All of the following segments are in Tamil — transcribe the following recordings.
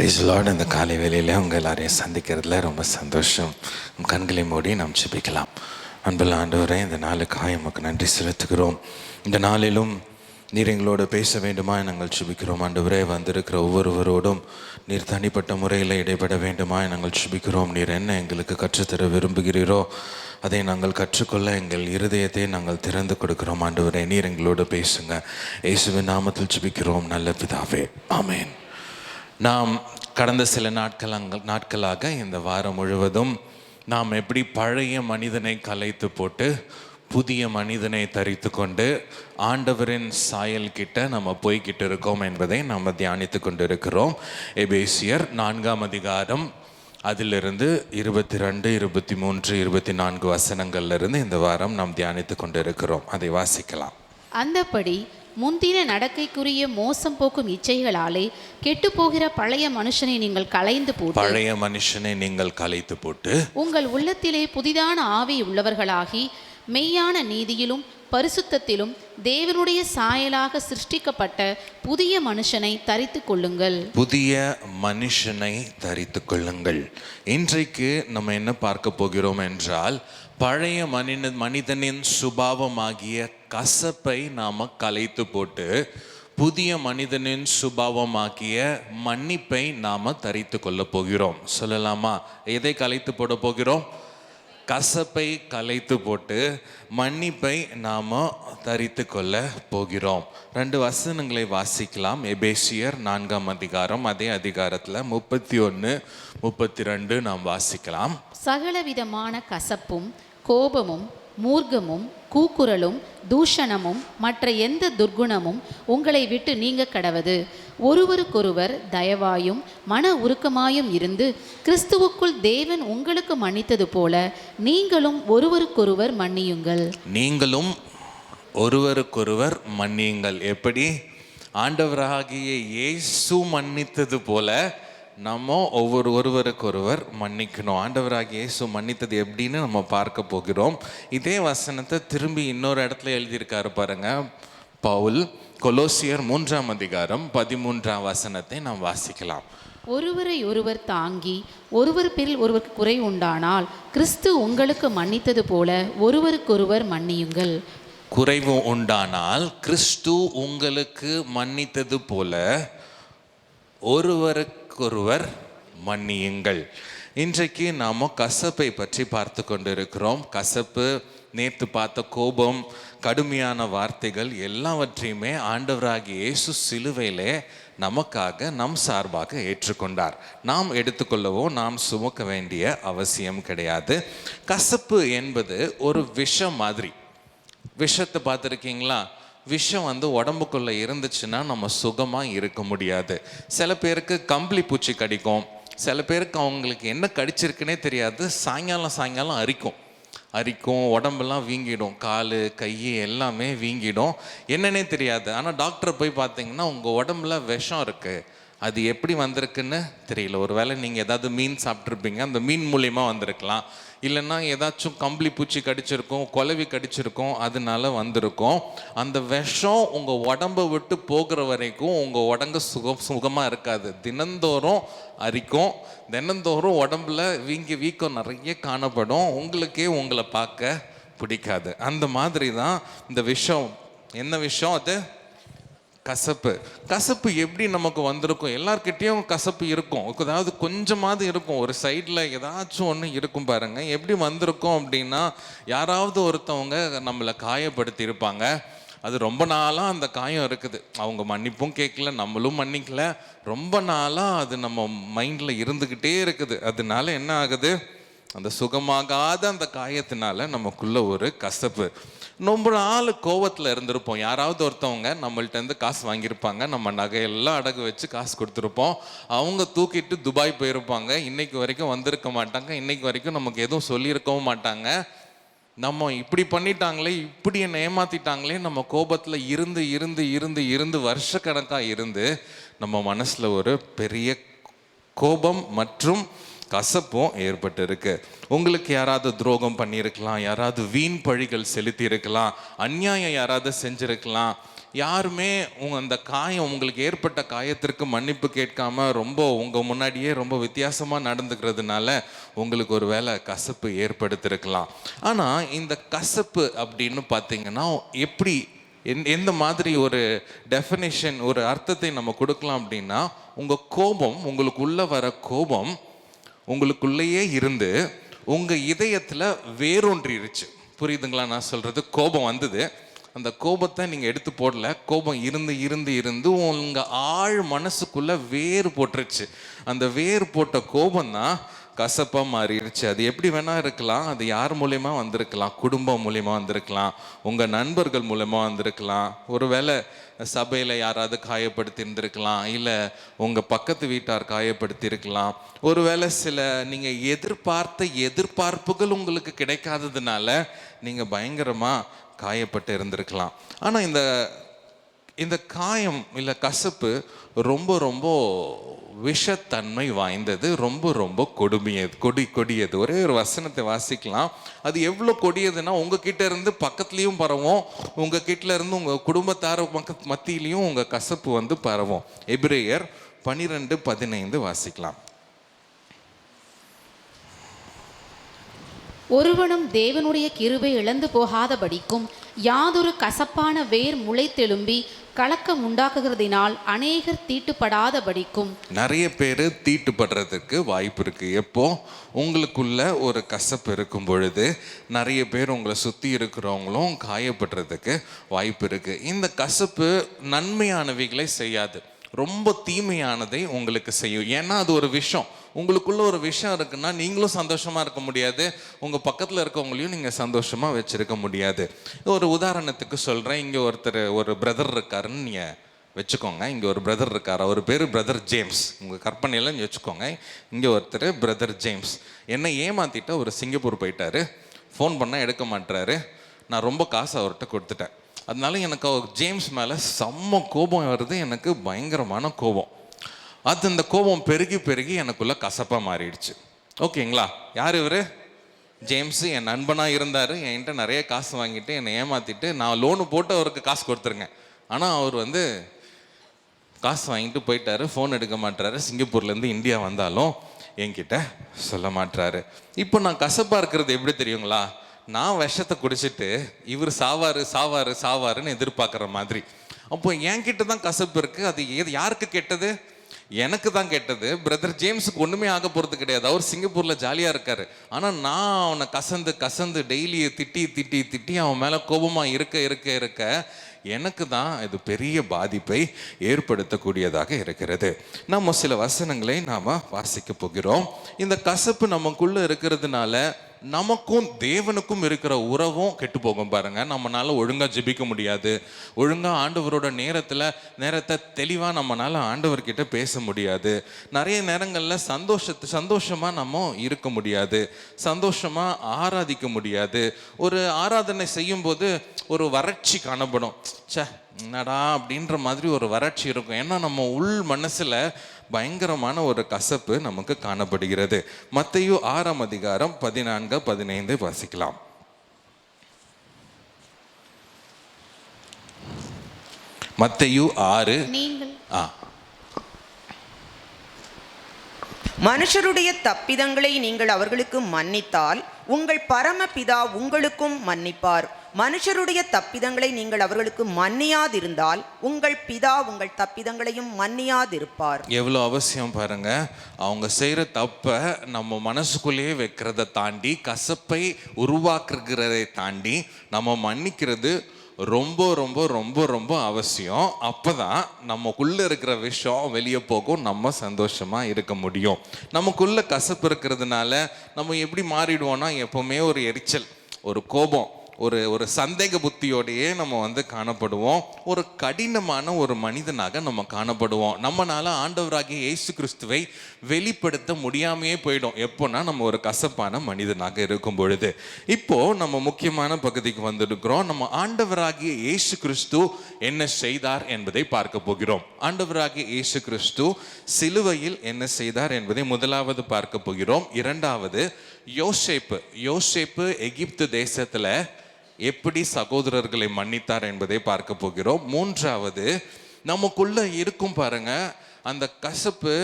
Price Lord. இந்த காலை வேளையில் உங்கள் எல்லாரையும் சந்திக்கிறதுல ரொம்ப சந்தோஷம். கண்களை மூடி நாம் ஜெபிக்கலாம். அன்புள்ள ஆண்டவரே, இந்த நாளுக்காக உமக்கு நன்றி செலுத்துகிறோம். இந்த நாளிலும் நீர் எங்களோடு பேச வேண்டுமா நாங்கள் ஜெபிக்கிறோம். ஆண்டவரே, வந்திருக்கிற ஒவ்வொருவரோடும் நீர் தனிப்பட்ட முறையில் இடைபெட வேண்டுமா நாங்கள் ஜெபிக்கிறோம். நீர் என்ன எங்களுக்கு கற்றுத்தர விரும்புகிறீரோ அதை நாங்கள் கற்றுக்கொள்ள எங்கள் இருதயத்தை நாங்கள் திறந்து கொடுக்கிறோம். ஆண்டவரே, நீர் எங்களோடு பேசுங்க. இயேசுவின் நாமத்தில் ஜெபிக்கிறோம் நல்ல பிதாவே, ஆமென். நாம் கடந்த சில நாட்களாக இந்த வாரம் முழுவதும் நாம் எப்படி பழைய மனிதனை கலைத்து போட்டு புதிய மனிதனை தரித்து கொண்டு ஆண்டவரின் சாயல் கிட்ட நம்ம போய்கிட்டு இருக்கோம் என்பதை நம்ம தியானித்து கொண்டு இருக்கிறோம். எபேசியர் 4ஆம் அதிகாரம் அதிலிருந்து 22, 23, 24 வசனங்கள்லிருந்து இந்த வாரம் நாம் தியானித்து கொண்டு இருக்கிறோம். அதை வாசிக்கலாம். அந்தப்படி முந்தின நடக்கைக்குரிய மோசம் போக்கும் இச்சைகளாலே கெட்டு போகிற பழைய மனுஷனை நீங்கள் கலைத்து போட்டு உங்கள் உள்ளத்திலே புதிதான ஆவி உள்ளவர்களாகி மெய்யான நீதியிலும் பரிசுத்தத்திலும் தேவனுடைய சாயலாக சிருஷ்டிக்கப்பட்ட புதிய மனுஷனை தரித்து கொள்ளுங்கள். இன்றைக்கு நம்ம என்ன பார்க்க போகிறோம் என்றால், பழைய மனிதனின் சுபாவமாகிய கசப்பை நாம் கலைத்து போட்டு புதிய மனிதனின் சுபாவமாகிய மன்னிப்பை நாம் தரித்து கொள்ள போகிறோம். சொல்லலாமா? எதை கலைத்து போட போகிறோம்? கசப்பை கலைத்து போட்டு மன்னிப்பை நாம் தரித்து கொள்ள போகிறோம். 2 வசனங்களை வாசிக்கலாம். எபேசியர் 4ஆம் அதிகாரம், அதே அதிகாரத்தில் 31, 32 நாம் வாசிக்கலாம். சகலவிதமான கசப்பும் கோபமும் மூர்க்கமும் கூக்குரலும் தூஷணமும் மற்ற எந்த துர்குணமும் உங்களை விட்டு நீங்க கடவது. ஒருவருக்கொருவர் தயவாயும் மன உருக்கமாயும் இருந்து கிறிஸ்துவுக்குள் தேவன் உங்களுக்கு மன்னித்தது போல நீங்களும் ஒருவருக்கொருவர் மன்னியுங்கள். எப்படி? ஆண்டவராகிய இயேசு மன்னித்தது போல நம்ம ஒருவருக்கொருவர் மன்னிக்கணும். ஆண்டவராகிய இயேசு மன்னித்தது எப்படின்னு நம்ம பார்க்க போகிறோம். இதே வசனத்தை திரும்பி இன்னொரு இடத்துல எழுதியிருக்காரு பாருங்க, பவுல். கொலோசியர் 3ஆம் அதிகாரம் 13ஆம் வசனத்தை நாம் வாசிக்கலாம். ஒருவரை ஒருவர் தாங்கி ஒருவர் பேரில் ஒருவருக்கு குறை உண்டானால் கிறிஸ்து உங்களுக்கு மன்னித்தது போல ஒருவருக்கொருவர் மன்னியுங்கள். குறைவு உண்டானால் கிறிஸ்து உங்களுக்கு மன்னித்தது போல ஒருவருக்கொருவர் மன்னியுங்கள். இன்றைக்கு நாம் கசப்பை பற்றி பார்த்து கொண்டிருக்கிறோம். கசப்பு, நேற்று பார்த்த கோபம், கடுமையான வார்த்தைகள் எல்லாவற்றையுமே ஆண்டவராகிய இயேசு சிலுவையிலே நமக்காக நம் சார்பாக ஏற்றுக்கொண்டார். நாம் எடுத்துக்கொள்ளவோ நாம் சுமக்க வேண்டிய அவசியம் கிடையாது. கசப்பு என்பது ஒரு விஷம் மாதிரி. விஷத்தை பார்த்துருக்கீங்களா? விஷம் உடம்புக்குள்ளே இருந்துச்சுன்னா நம்ம சுகமாக இருக்க முடியாது. சில பேருக்கு கம்பளி பூச்சி கடிக்கும், சில பேருக்கு அவங்களுக்கு என்ன கடிச்சிருக்குன்னே தெரியாது. சாயங்காலம் அரிக்கும், உடம்பெல்லாம் வீங்கிடும், கால் கை எல்லாமே வீங்கிடும், என்னன்னே தெரியாது. ஆனால் டாக்டரை போய் பார்த்தீங்கன்னா உங்கள் உடம்புல விஷம் இருக்குது, அது எப்படி வந்திருக்குன்னு தெரியல. ஒரு வேளை நீங்கள் ஏதாவது மீன் சாப்பிட்ருப்பீங்க, அந்த மீன் மூலியமாக வந்திருக்கலாம். இல்லைன்னா ஏதாச்சும் கம்பளி பூச்சி கடிச்சிருக்கும், குலவி கடிச்சிருக்கும், அதனால வந்திருக்கும். அந்த விஷம் உங்கள் உடம்பை விட்டு போகிற வரைக்கும் உங்கள் உடம்பு சுகமாக இருக்காது. தினந்தோறும் அரிக்கும், தினந்தோறும் உடம்புல வீக்கம் நிறைய காணப்படும். உங்களை பார்க்க பிடிக்காது. அந்த மாதிரி தான் இந்த விஷம். என்ன விஷம் அது? கசப்பு எப்படி நமக்கு வந்திருக்கும்? எல்லார்கிட்டையும் கசப்பு இருக்கும், அதாவது கொஞ்சமாவது இருக்கும், ஒரு சைடில் ஏதாச்சும் ஒன்று இருக்கும் பாருங்க. எப்படி வந்திருக்கும் அப்படின்னா, யாராவது ஒருத்தவங்க நம்மளை காயப்படுத்தி இருப்பாங்க. அது ரொம்ப நாளாக அந்த காயம் இருக்குது, அவங்க மன்னிப்பும் கேட்கல, நம்மளும் மன்னிக்கல, ரொம்ப நாளாக அது நம்ம மைண்டில் இருந்துக்கிட்டே இருக்குது. அதனால என்ன ஆகுது? அந்த சுகமாகாத அந்த காயத்தினால நமக்குள்ள ஒரு கசப்பு. ரொம்ப நாள் கோவத்தில் இருந்திருப்போம். யாராவது ஒருத்தவங்க நம்மள்கிட்ட காசு வாங்கியிருப்பாங்க, நம்ம நகையெல்லாம் அடகு வச்சு காசு கொடுத்துருப்போம். அவங்க தூக்கிட்டு துபாய் போயிருப்பாங்க, இன்னைக்கு வரைக்கும் வந்திருக்க மாட்டாங்க, இன்னைக்கு வரைக்கும் நமக்கு எதுவும் சொல்லியிருக்கவும் மாட்டாங்க. நம்ம இப்படி பண்ணிட்டாங்களே, இப்படி என்னை ஏமாத்திட்டாங்களே, நம்ம கோபத்தில் இருந்து வருஷக்கணக்காக இருந்து நம்ம மனசில் ஒரு பெரிய கோபம் மற்றும் கசப்பும் ஏற்பட்டு இருக்கு. உங்களுக்கு யாராவது துரோகம் பண்ணியிருக்கலாம், யாராவது வீண் பழிகள் செலுத்தி இருக்கலாம், அநியாயம் யாராவது செஞ்சிருக்கலாம், யாருமே அந்த காயம், உங்களுக்கு ஏற்பட்ட காயத்திற்கு மன்னிப்பு கேட்காம ரொம்ப உங்கள் முன்னாடியே ரொம்ப வித்தியாசமாக நடந்துக்கிறதுனால உங்களுக்கு ஒரு வேளை கசப்பு ஏற்படுத்திருக்கலாம். ஆனால் இந்த கசப்பு அப்படின்னு பார்த்தீங்கன்னா எப்படி எந்த மாதிரி ஒரு டெஃபினேஷன், ஒரு அர்த்தத்தை நம்ம கொடுக்கலாம் அப்படின்னா, உங்கள் கோபம், உங்களுக்குள்ளே வர கோபம் உங்களுக்குள்ளேயே இருந்து உங்கள் இதயத்தில் வேரூன்றிருச்சு. புரியுதுங்களா நான் சொல்கிறது? கோபம் வந்தது, அந்த கோபத்தை நீங்கள் எடுத்து போடல, கோபம் இருந்து இருந்து இருந்து உங்கள் ஆழ் மனசுக்குள்ளே வேர் போட்டுருச்சு. அந்த வேர் போட்ட கோபம் தான் கசப்பாக மாறிடுச்சு. அது எப்படி வேணா இருக்கலாம். அது யார் மூலயமா வந்திருக்கலாம்? குடும்பம் மூலயமா வந்திருக்கலாம், உங்கள் நண்பர்கள் மூலமாக வந்திருக்கலாம், ஒருவேளை சபையில் யாராவது காயப்படுத்தி இருந்திருக்கலாம், இல்லை உங்கள் பக்கத்து வீட்டார் காயப்படுத்தி இருக்கலாம், ஒருவேளை சில நீங்கள் எதிர்பார்த்த எதிர்பார்ப்புகள் உங்களுக்கு கிடைக்காததுனால நீங்கள் பயங்கரமாக காயப்பட்டு இருந்திருக்கலாம். ஆனால் இந்த காயம் இல்லை கசப்பு ரொம்ப ரொம்ப விஷத்தன்மை வாய்ந்தது, ரொம்ப ரொம்ப கொடியது. ஒரே ஒரு வசனத்தை வாசிக்கலாம். அது எவ்வளோ கொடியதுன்னா, உங்ககிட்ட இருந்து பக்கத்துலேயும் பரவும், உங்ககிட்ட இருந்து உங்கள் குடும்பத்தார் மத்தியிலையும் உங்கள் கசப்பு வந்து பரவும். எபிரேயர் 12:15 வாசிக்கலாம். ஒருவனும் தேவனுடைய கிருபை இழந்து போகாதபடிக்கும் யாதொரு கசப்பான வேர் முளைத்தெழும்பி கலக்கம் உண்டாக்குகிறதினால் அநேகர் தீட்டுப்படாதபடிக்கும். நிறைய பேர் தீட்டுப்படுறதுக்கு வாய்ப்பு இருக்கு. எப்போ உங்களுக்குள்ள ஒரு கசப்பு இருக்கும் பொழுது நிறைய பேர் உங்களை சுற்றி இருக்கிறவங்களும் காயப்படுறதுக்கு வாய்ப்பு இருக்கு. இந்த கசப்பு நன்மையானவைகளை செய்யாது, ரொம்ப தீமையானதை உங்களுக்கு செய்யும். ஏன்னா அது ஒரு விஷம். உங்களுக்குள்ள ஒரு விஷயம் இருக்குன்னா நீங்களும் சந்தோஷமாக இருக்க முடியாது, உங்கள் பக்கத்தில் இருக்கவங்களையும் நீங்கள் சந்தோஷமாக வச்சுருக்க முடியாது. ஒரு உதாரணத்துக்கு சொல்கிறேன். இங்கே ஒரு பிரதர் இருக்காருன்னு நீங்கள் வச்சுக்கோங்க. இங்கே ஒரு பிரதர் இருக்கார், அவர் பேர் பிரதர் ஜேம்ஸ். உங்கள் கற்பனையில் வச்சுக்கோங்க. இங்கே ஒருத்தர் பிரதர் ஜேம்ஸ் என்னை ஏமாற்றிட்டு ஒரு சிங்கப்பூர் போயிட்டாரு. ஃபோன் பண்ணால் எடுக்க மாட்டுறாரு. நான் ரொம்ப காசு அவர்கிட்ட கொடுத்துட்டேன். அதனால எனக்கு ஜேம்ஸ் மேலே செம்ம கோபம் வருது, எனக்கு பயங்கரமான கோபம். அந்த கோபம் பெருகி பெருகி எனக்குள்ள கசப்பாக மாறிடுச்சு. ஓகேங்களா? யார் இவர்? ஜேம்ஸு என் நண்பனாக இருந்தார். என்கிட்ட நிறைய காசு வாங்கிட்டு என்னை ஏமாற்றிட்டு, நான் லோனு போட்டு அவருக்கு காசு கொடுத்துருங்க. ஆனால் அவர் வந்து காசு வாங்கிட்டு போயிட்டாரு, ஃபோன் எடுக்க மாட்டுறாரு. சிங்கப்பூர்லேருந்து இந்தியா வந்தாலும் என்கிட்ட சொல்ல மாட்டுறாரு. இப்போ நான் கசப்பாக இருக்கிறது எப்படி தெரியுங்களா? நான் விஷத்தை குடிச்சிட்டு இவர் சாவாருன்னு எதிர்பார்க்குற மாதிரி. அப்போ என்கிட்ட தான் கசப்பு இருக்குது. அது யாருக்கு கெட்டது? எனக்கு தான் கெட்டது. பிரதர் ஜேம்ஸுக்கு ஒன்றுமே ஆக போகிறது கிடையாது. அவர் சிங்கப்பூரில் ஜாலியாக இருக்கார். ஆனால் நான் அவனை கசந்து டெய்லி திட்டி அவன் மேலே கோபமாக இருக்க எனக்கு தான் இது பெரிய பாதிப்பை ஏற்படுத்தக்கூடியதாக இருக்கிறது. நம்ம சில வசனங்களை நாம் வாசிக்க போகிறோம். இந்த கசப்பு நமக்குள்ளே இருக்கிறதுனால நமக்கும் தேவனுக்கும் இருக்கிற உறவும் கெட்டு போகும். பாருங்க, நம்மளால ஒழுங்கா ஜெபிக்க முடியாது, ஒழுங்கா ஆண்டவரோட நேரத்தை தெளிவா நம்மளால ஆண்டவர்கிட்ட பேச முடியாது. நிறைய நேரங்களில் சந்தோஷமா நம்ம இருக்க முடியாது, சந்தோஷமா ஆராதிக்க முடியாது. ஒரு ஆராதனை செய்யும் போது ஒரு வறட்சி காணப்படும். என்னடா அப்படின்ற மாதிரி ஒரு வறட்சி இருக்கும். ஏன்னா நம்ம உள் மனசுல பயங்கரமான ஒரு கசப்பு நமக்கு காணப்படுகிறது. மத்தேயு 6:14-15 வாசிக்கலாம். மத்தேயு 6. மனுஷருடைய தப்பிதங்களை நீங்கள் அவர்களுக்கு மன்னித்தால் உங்கள் பரமபிதா உங்களுக்கும் மன்னிப்பார். மனுஷருடைய தப்பிதங்களை நீங்கள் அவர்களுக்கு மன்னியாதிருந்தால் உங்கள் பிதா உங்கள் தப்பிதங்களையும் மன்னியாதிருப்பார். எவ்வளோ அவசியம் பாருங்க. அவங்க செய்கிற தப்பை நம்ம மனசுக்குள்ளேயே வைக்கிறத தாண்டி, கசப்பை உருவாக்குறதை தாண்டி நம்ம மன்னிக்கிறது ரொம்ப ரொம்ப ரொம்ப ரொம்ப அவசியம். அப்போதான் நமக்குள்ளே இருக்கிற விஷயம் வெளியே போகும், நம்ம சந்தோஷமாக இருக்க முடியும். நமக்குள்ளே கசப்பு இருக்கிறதுனால நம்ம எப்படி மாறிடுவோம்னா, எப்போவுமே ஒரு எரிச்சல், ஒரு கோபம், ஒரு சந்தேக புத்தியோடையே நம்ம காணப்படுவோம். ஒரு கடினமான ஒரு மனிதனாக நம்ம காணப்படுவோம். நம்மளால ஆண்டவராகிய இயேசு கிறிஸ்துவை வெளிப்படுத்த முடியாமையே போயிடும். எப்போனா நம்ம ஒரு கசப்பான மனிதனாக இருக்கும் பொழுது. இப்போ நம்ம முக்கியமான பகுதிக்கு வந்திருக்கிறோம். நம்ம ஆண்டவராகிய இயேசு கிறிஸ்து என்ன செய்தார் என்பதை பார்க்க போகிறோம். ஆண்டவராகிய இயேசு கிறிஸ்து சிலுவையில் என்ன செய்தார் என்பதை முதலாவது பார்க்க போகிறோம். இரண்டாவது, யோசேப்பு எகிப்து தேசத்துல எப்படி சகோதரர்களை மன்னித்தார் என்பதை பார்க்க போகிறோம். மூன்றாவது, நமக்குள்ள இருக்கும் பாருங்க அந்த கசப்பு,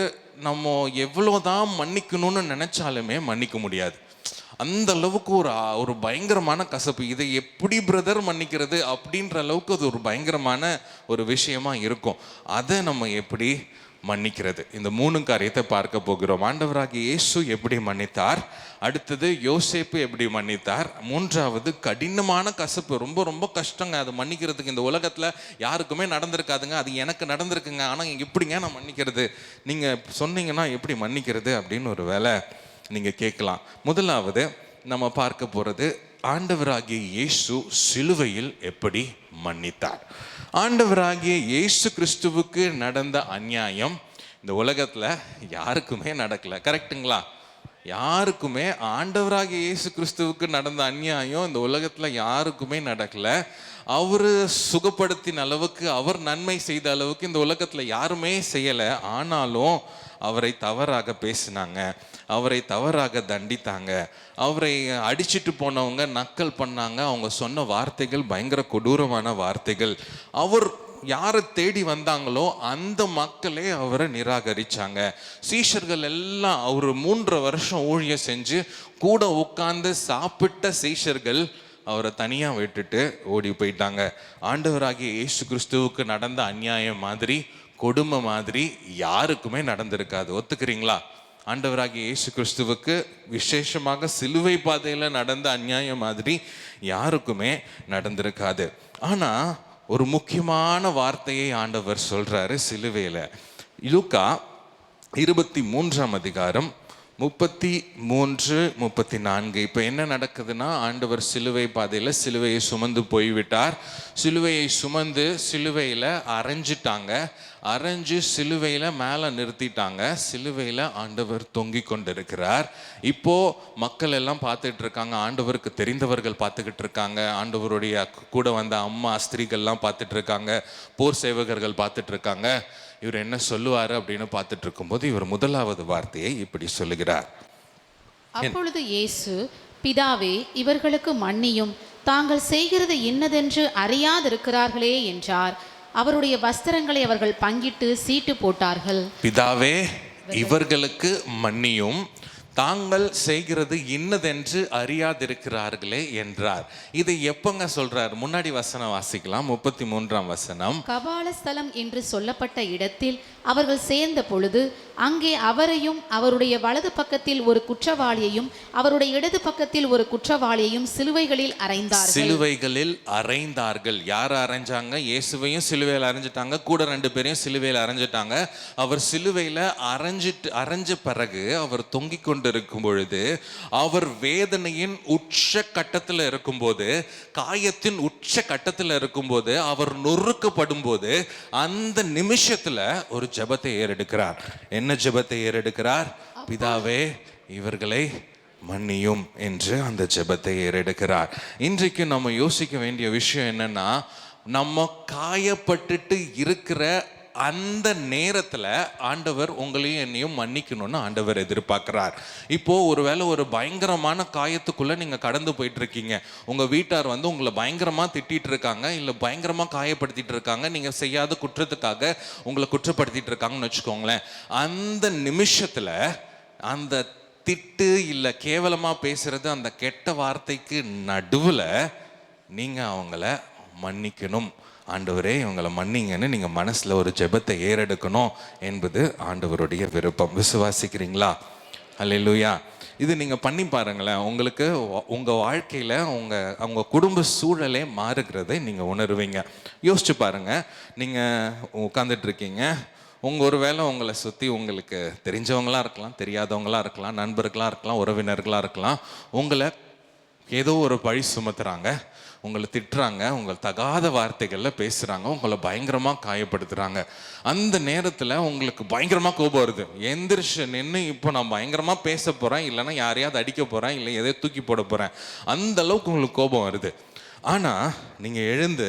நம்ம எவ்வளோதான் மன்னிக்கணும்னு நினைச்சாலுமே மன்னிக்க முடியாது. அந்த அளவுக்கு ஒரு பயங்கரமான கசப்பு. இதை எப்படி பிரதர் மன்னிக்கிறது அப்படின்ற அளவுக்கு அது ஒரு பயங்கரமான ஒரு விஷயமா இருக்கும். அதை நம்ம எப்படி மன்னிக்கிறது, இந்த 3 காரியத்தை பார்க்க போகிறோம். ஆண்டவராகிய இயேசு எப்படி மன்னித்தார், அடுத்தது யோசேப்பு எப்படி மன்னித்தார், மூன்றாவது கடினமான கசப்பு. ரொம்ப ரொம்ப கஷ்டங்க அது மன்னிக்கிறதுக்கு. இந்த உலகத்தில் யாருக்குமே நடந்திருக்காதுங்க, அது எனக்கு நடந்திருக்குங்க. ஆனால் எப்படிங்க நான் மன்னிக்கிறது, நீங்கள் சொன்னீங்கன்னா எப்படி மன்னிக்கிறது அப்படின்னு ஒரு வேளை நீங்கள் கேட்கலாம். முதலாவது நம்ம பார்க்க போகிறது, ஆண்டவராகிய இயேசு சிலுவையில் எப்படி மன்னித்தார். ஆண்டவராகிய இயேசு கிறிஸ்துவுக்கு நடந்த அநியாயம் இந்த உலகத்தில் யாருக்குமே நடக்கலை. கரெக்டுங்களா? யாருக்குமே ஆண்டவராகிய இயேசு கிறிஸ்துவுக்கு நடந்த அநியாயம் இந்த உலகத்தில் யாருக்குமே நடக்கலை. அவர் சுகப்படுத்தின அளவுக்கு, அவர் நன்மை செய்த அளவுக்கு இந்த உலகத்தில் யாருமே செய்யலை. ஆனாலும் அவரை தவறாக பேசினாங்க, அவரை தவறாக தண்டித்தாங்க, அவரை அடிச்சிட்டு போனவங்க நக்கல் பண்ணாங்க. அவங்க சொன்ன வார்த்தைகள் பயங்கர கொடூரமான வார்த்தைகள். அவர் யாரை தேடி வந்தாங்களோ அந்த மக்களே அவரை நிராகரிச்சாங்க. சீஷர்கள் எல்லாம் அவர் 3 வருஷம் ஊழியம் செஞ்சு கூட உட்கார்ந்து சாப்பிட்ட சீஷர்கள் அவரை தனியாக விட்டுட்டு ஓடி போயிட்டாங்க. ஆண்டவராகிய இயேசு கிறிஸ்துவுக்கு நடந்த அநியாயம் மாதிரி, கொடுமை மாதிரி யாருக்குமே நடந்திருக்காது. ஒத்துக்கிறீங்களா? ஆண்டவராகிய இயேசு கிறிஸ்துவுக்கு விசேஷமாக சிலுவை பாதையில் நடந்த அநியாயம் மாதிரி யாருக்குமே நடந்திருக்காது. ஆனால் ஒரு முக்கியமான வார்த்தையை ஆண்டவர் சொல்றாரு சிலுவையில். லூக்கா 23ஆம் அதிகாரம் 33, 34. இப்போ என்ன நடக்குதுன்னா, ஆண்டவர் சிலுவை பாதையில் சிலுவையை சுமந்து போய்விட்டார். சிலுவையை சுமந்து சிலுவையில் அரைஞ்சிட்டாங்க. அரைஞ்சு சிலுவையில் மேலே நிறுத்திட்டாங்க. சிலுவையில் ஆண்டவர் தொங்கி கொண்டிருக்கிறார். இப்போ மக்கள் எல்லாம் பார்த்துட்டு இருக்காங்க, ஆண்டவருக்கு தெரிந்தவர்கள் பார்த்துக்கிட்டு இருக்காங்க, ஆண்டவருடைய கூட வந்த அம்மா ஸ்திரீகள்லாம் பார்த்துட்டு இருக்காங்க, போர் சேவகர்கள் பார்த்துட்டு இருக்காங்க. இவர் என்ன சொல்லுவாரு அப்படின்னு பார்த்துட்டு இருக்கும்போது இவர் முதலாவது வார்த்தையை இப்படி சொல்லுகிறார். அப்பொழுது இயேசு, பிதாவே, இவர்களுக்கு மன்னியும், தாங்கள் செய்கிறது இன்னதென்று அறியாதிருக்கிறார்களே என்றார். அவருடைய வஸ்திரங்களை அவர்கள் பங்கிட்டு சீட்டு போட்டார்கள். பிதாவே, இவர்களுக்கு மன்னியும், தாங்கள் செய்கிறது இன்னதென்று அறியாதிருக்கிறார்களே என்றார். இதை எப்பங்க சொல்றார்? முன்னாடி வசனம் வாசிக்கலாம், 33ஆம் வசனம். கபாலஸ்தலம் என்று சொல்லப்பட்ட இடத்தில் அவர்கள் சேர்ந்த பொழுது அங்கே அவரையும் அவருடைய வலது பக்கத்தில் ஒரு குற்றவாளியையும் அவருடைய இடது பக்கத்தில் ஒரு குற்றவாளியையும் சிலுவைகளில் அறைந்தார்கள். சிலுவைகளில் அறைந்தார்கள். யார் அரைஞ்சாங்க? இயேசுவையும் சிலுவையில் அரைஞ்சிட்டாங்க, கூட 2 பேரையும் சிலுவையில் அரைஞ்சிட்டாங்க. அவர் சிலுவையில் அரைஞ்ச பிறகு அவர் தொங்கிக் கொண்டிருக்கும் பொழுது, அவர் வேதனையின் உச்ச கட்டத்தில் இருக்கும்போது, காயத்தின் உச்ச கட்டத்தில் இருக்கும்போது, அவர் நொறுக்கப்படும் போது, அந்த நிமிஷத்துல ஒரு ஜெபத்தை ஏறெடுக்கிறார். என்ன ஜெபத்தை ஏறெடுக்கிறார்? பிதாவே, இவர்களை மன்னியும் என்று அந்த ஜெபத்தை ஏறெடுக்கிறார். இன்றைக்கு நம்ம யோசிக்க வேண்டிய விஷயம் என்னன்னா, நம்ம காயப்பட்டுட்டு இருக்கிற அந்த நேரத்தில் ஆண்டவர் உங்களையும் என்னையும் மன்னிக்கணும்னு ஆண்டவர் எதிர்பார்க்கிறார். இப்போ ஒருவேளை ஒரு பயங்கரமான காயத்துக்குள்ள நீங்க கடந்து போயிட்டு இருக்கீங்க. உங்க வீட்டார் வந்து உங்களை பயங்கரமா திட்டிட்டு இருக்காங்க, இல்லை பயங்கரமா காயப்படுத்திட்டு இருக்காங்க, நீங்க செய்யாத குற்றத்துக்காக உங்களை குற்றப்படுத்திட்டு இருக்காங்கன்னு வச்சுக்கோங்களேன். அந்த நிமிஷத்துல அந்த திட்டு இல்லை கேவலமா பேசுறது, அந்த கெட்ட வார்த்தைக்கு நடுவுல நீங்க அவங்கள மன்னிக்கணும். ஆண்டவரே, இவங்களை மன்னிங்கன்னு நீங்கள் மனசில் ஒரு ஜெபத்தை ஏறெடுக்கணும் என்பது ஆண்டவருடைய விருப்பம். விசுவாசிக்கிறீங்களா? அல்லேலூயா. இது நீங்கள் பண்ணி பாருங்களேன், உங்களுக்கு உங்கள் வாழ்க்கையில் அவங்க குடும்ப சூழலே மாறுகிறதை நீங்கள் உணர்வீங்க. யோசிச்சு பாருங்கள், நீங்கள் உட்காந்துட்டு இருக்கீங்க, ஒரு வேளை உங்களை சுற்றி உங்களுக்கு தெரிஞ்சவங்களாக இருக்கலாம், தெரியாதவங்களாக இருக்கலாம், நண்பர்களாக இருக்கலாம், உறவினர்களாக இருக்கலாம், உங்களை ஏதோ ஒரு பழி சுமத்துறாங்க, உங்களை திட்டுறாங்க, உங்கள் தகாத வார்த்தைகளில் பேசுகிறாங்க, உங்களை பயங்கரமாக காயப்படுத்துகிறாங்க. அந்த நேரத்தில் உங்களுக்கு பயங்கரமாக கோபம் வருது. எந்திரிச்சு நின்று இப்போ நான் பயங்கரமாக பேச போகிறேன், இல்லைன்னா யாரையாவது அடிக்க போகிறேன், இல்லை எதையோ தூக்கி போட போகிறேன், அந்த அளவுக்கு உங்களுக்கு கோபம் வருது. ஆனால் நீங்கள் எழுந்து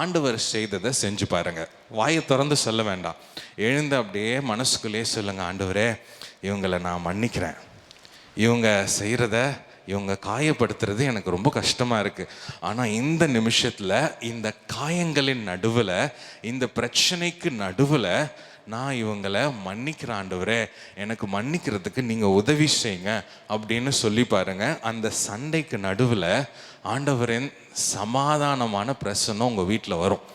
ஆண்டவர் செய்ததை செஞ்சு பாருங்க. வாயை திறந்து சொல்ல வேண்டாம், எழுந்து அப்படியே மனசுக்குள்ளேயே சொல்லுங்க, ஆண்டவரே, இவங்களை நான் மன்னிக்கிறேன், இவங்க செய்கிறத இவங்க காயப்படுத்துறது எனக்கு ரொம்ப கஷ்டமாக இருக்குது. ஆனால் இந்த நிமிஷத்தில் இந்த காயங்களின் நடுவில், இந்த பிரச்சனைக்கு நடுவில் நான் இவங்களை மன்னிக்கிற ஆண்டவரே, எனக்கு மன்னிக்கிறதுக்கு நீங்கள் உதவி செய்யுங்க அப்படின்னு சொல்லி பாருங்க. அந்த சண்டைக்கு நடுவில் ஆண்டவரின் சமாதானமான பிரசன்னம் உங்கள் வீட்டில் வரும்.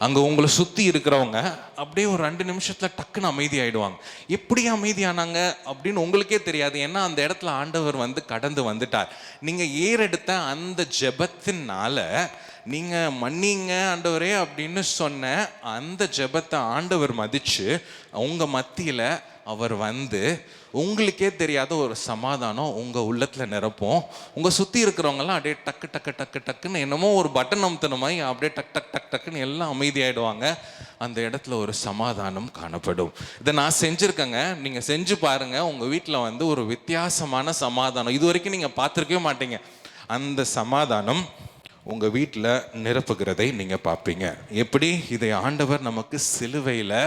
அங்கே உங்களை சுற்றி இருக்கிறவங்க அப்படியே ஒரு 2 நிமிஷத்தில் டக்குன்னு அமைதியாயிடுவாங்க. எப்படி அமைதியானாங்க அப்படின்னு உங்களுக்கே தெரியாது. ஏன்னா அந்த இடத்துல ஆண்டவர் கடந்து வந்துட்டார். நீங்கள் ஏறெடுத்த அந்த ஜெபத்தினால நீங்கள் மன்னிங்க ஆண்டவரே அப்படின்னு சொன்ன அந்த ஜெபத்தை ஆண்டவர் மதித்து உங்கள் மத்தியில் அவர் உங்களுக்கே தெரியாத ஒரு சமாதானம் உங்கள் உள்ளத்தில் நிரப்பும். உங்கள் சுற்றி இருக்கிறவங்கலாம் அப்படியே டக்கு டக்கு டக்கு டக்குன்னு என்னமோ ஒரு பட்டன் அமுத்தின மாதிரி அப்படியே டக் டக் டக் டக்குன்னு எல்லாம் அமைதியாயிடுவாங்க. அந்த இடத்துல ஒரு சமாதானம் காணப்படும். இதை நான் செஞ்சுருக்கேங்க. நீங்கள் செஞ்சு பாருங்கள். உங்கள் வீட்டில் ஒரு வித்தியாசமான சமாதானம் இது வரைக்கும் நீங்கள் பார்த்துருக்கவே மாட்டீங்க. அந்த சமாதானம் உங்கள் வீட்டில் நிரப்புகிறதை நீங்கள் பார்ப்பீங்க. எப்படி? இதை ஆண்டவர் நமக்கு சிலுவையில்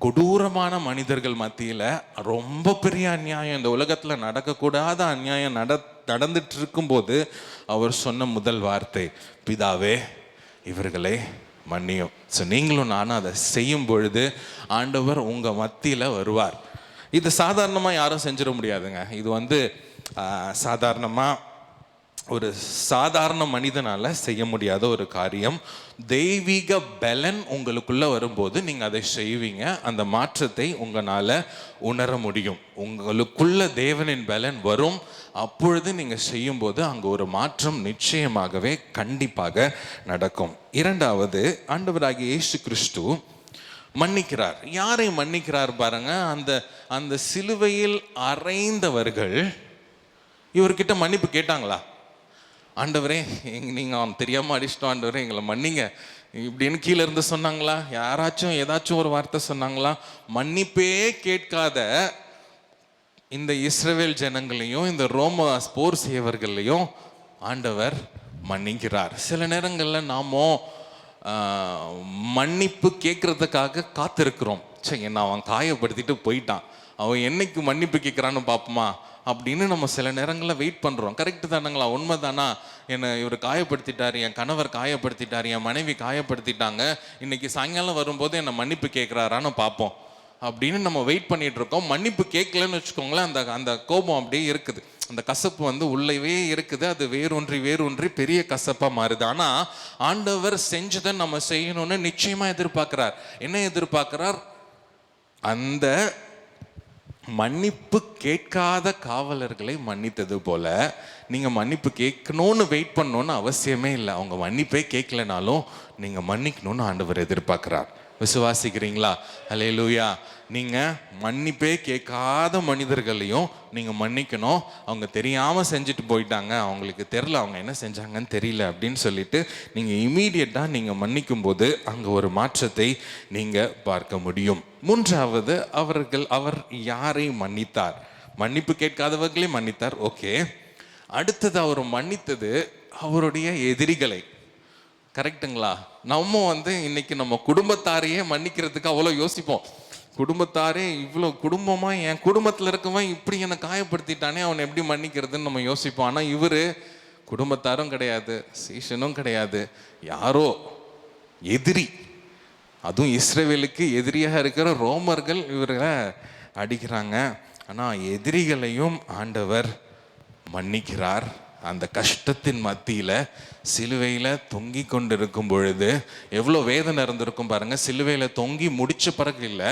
கொடூரமான மனிதர்கள் மத்தியில் ரொம்ப பெரிய அநியாயம், இந்த உலகத்தில் நடக்கக்கூடாத அநியாயம் நடந்துட்டு இருக்கும்போது அவர் சொன்ன முதல் வார்த்தை, பிதாவே இவர்களை மன்னியும். ஸோ நீங்களும் நானும் அதை செய்யும் பொழுது ஆண்டவர் உங்கள் மத்தியில் வருவார். இது சாதாரணமாக யாரும் செஞ்சிட முடியாதுங்க. இது சாதாரணமாக ஒரு சாதாரண மனிதனால் செய்ய முடியாத ஒரு காரியம். தெய்வீக பலன் உங்களுக்குள்ளே வரும்போது நீங்கள் அதை செய்வீங்க. அந்த மாற்றத்தை உங்களால் உணர முடியும். உங்களுக்குள்ள தேவனின் பலன் வரும். அப்பொழுது நீங்கள் செய்யும்போது அங்கே ஒரு மாற்றம் நிச்சயமாகவே கண்டிப்பாக நடக்கும். இரண்டாவது, ஆண்டவராகிய இயேசு கிறிஸ்து மன்னிக்கிறார். யாரை மன்னிக்கிறார் பாருங்க. அந்த சிலுவையில் அறைந்தவர்கள் இவர்கிட்ட மன்னிப்பு கேட்டாங்களா? ஆண்டவரே நீங்கள் அவன் தெரியாமல் அடிச்சிட்டோம், ஆண்டவரே எங்களை மன்னிங்க இப்படின்னு கீழே இருந்து சொன்னாங்களா? யாராச்சும் ஏதாச்சும் ஒரு வார்த்தை சொன்னாங்களா? மன்னிப்பே கேட்காத இந்த இஸ்ரவேல் ஜனங்களையும் இந்த ரோம போர் செய்வர்களையும் ஆண்டவர் மன்னிக்கிறார். சில நேரங்களில் நாமோ மன்னிப்பு கேட்கறதுக்காக காத்திருக்கிறோம். சரி, என்ன அவன் காயப்படுத்திட்டு போயிட்டான், அவன் என்னைக்கு மன்னிப்பு கேட்குறான்னு பார்ப்போமா அப்படின்னு நம்ம சில நேரங்களில் வெயிட் பண்ணுறோம். கரெக்டு தானுங்களா? உண்மை தானா? என்னை இவர் காயப்படுத்திட்டார், என் கணவர் காயப்படுத்திட்டார், என் மனைவி காயப்படுத்திட்டாங்க, இன்னைக்கு சாயங்காலம் வரும்போது என்னை மன்னிப்பு கேட்குறாரான்னு பார்ப்போம் அப்படின்னு நம்ம வெயிட் பண்ணிட்டு இருக்கோம். மன்னிப்பு கேட்கலன்னு வச்சுக்கோங்களேன், அந்த கோபம் அப்படியே இருக்குது, அந்த கசப்பு உள்ளவே இருக்குது. அது வேரூன்றி பெரிய கசப்பாக மாறுது. ஆனால் ஆண்டவர் செஞ்சதை நம்ம செய்யணும்னு நிச்சயமாக எதிர்பார்க்குறார். என்ன எதிர்பார்க்குறார்? அந்த மன்னிப்பு கேட்காத காவலர்களை மன்னித்தது போல நீங்கள் மன்னிப்பு கேட்கணும்னு வெயிட் பண்ணணும்னு அவசியமே இல்லை. அவங்க மன்னிப்பே கேட்கலனாலும் நீங்கள் மன்னிக்கணும்னு ஆண்டவர் எதிர்பார்க்குறார். விசுவாசிக்கிறீங்களா? அல்லேலூயா. நீங்கள் மன்னிப்பே கேட்காத மனிதர்களையும் நீங்கள் மன்னிக்கணும். அவங்க தெரியாமல் செஞ்சுட்டு போயிட்டாங்க, அவங்களுக்கு தெரில, அவங்க என்ன செஞ்சாங்கன்னு தெரியல அப்படின்னு சொல்லிட்டு நீங்கள் இமீடியட்டாக நீங்கள் மன்னிக்கும் போது அங்கே ஒரு மாற்றத்தை நீங்கள் பார்க்க முடியும். மூன்றாவது, அவர் யாரை மன்னித்தார்? மன்னிப்பு கேட்காதவர்களே மன்னித்தார். ஓகே. அடுத்தது அவர் மன்னித்தது அவருடைய எதிரிகளை. கரெக்டுங்களா? நம்ம இன்னைக்கு நம்ம குடும்பத்தாரையே மன்னிக்கிறதுக்கு அவ்வளோ யோசிப்போம். குடும்பத்தாரே இவ்வளோ குடும்பமாக என் குடும்பத்தில் இருக்கவன் இப்படி என்னை காயப்படுத்திட்டானே, அவனை எப்படி மன்னிக்கிறதுன்னு நம்ம யோசிப்போம். ஆனால் இவர் குடும்பத்தாரும் கிடையாது, சீஷனும் கிடையாது, யாரோ எதிரி, அதுவும் இஸ்ரவேலுக்கு எதிரியாக இருக்கிற ரோமர்கள் இவரை அடிக்கிறாங்க. ஆனால் எதிரிகளையும் ஆண்டவர் மன்னிக்கிறார். அந்த கஷ்டத்தின் மத்தியில் சிலுவையில் தொங்கி கொண்டு இருக்கும் பொழுது எவ்வளோ வேதனை இருந்திருக்கும் பாருங்கள். சிலுவையில் தொங்கி முடித்த பிறகு இல்லை,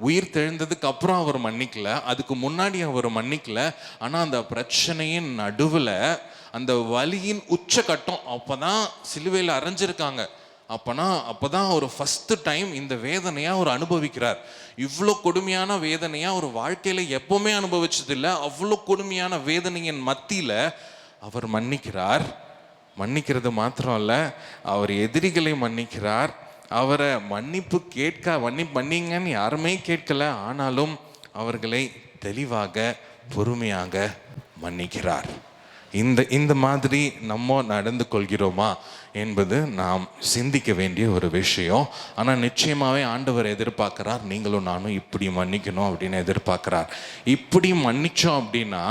உயிர் தெழுந்ததுக்கு அப்புறம் அவர் மன்னிக்கல, அதுக்கு முன்னாடி அவர் மன்னிக்கல. ஆனால் அந்த பிரச்சனையின் நடுவில் அந்த வலியின் உச்சகட்டம் அப்போ தான் சிலுவையில் அரைஞ்சிருக்காங்க. அப்போதான் ஒரு ஃபஸ்ட்டு டைம் இந்த வேதனையாக அவர் அனுபவிக்கிறார். இவ்வளோ கொடுமையான வேதனையாக ஒரு வாழ்க்கையில் எப்போவுமே அனுபவிச்சதில்லை. அவ்வளோ கொடுமையான வேதனையின் மத்தியில் அவர் மன்னிக்கிறார். மன்னிக்கிறது மாத்திரம் இல்லை, அவர் எதிரிகளை மன்னிக்கிறார். அவரை மன்னிங்கன்னு யாருமே கேட்கல, ஆனாலும் அவர்களை தெளிவாக பொறுமையாக மன்னிக்கிறார். இந்த மாதிரி நம்ம நடந்து கொள்கிறோமா என்பது நாம் சிந்திக்க வேண்டிய ஒரு விஷயம். ஆனால் நிச்சயமாகவே ஆண்டவர் எதிர்பார்க்குறார், நீங்களும் நானும் இப்படி மன்னிக்கணும் அப்படின்னு எதிர்பார்க்குறார். இப்படி மன்னிச்சோம் அப்படின்னா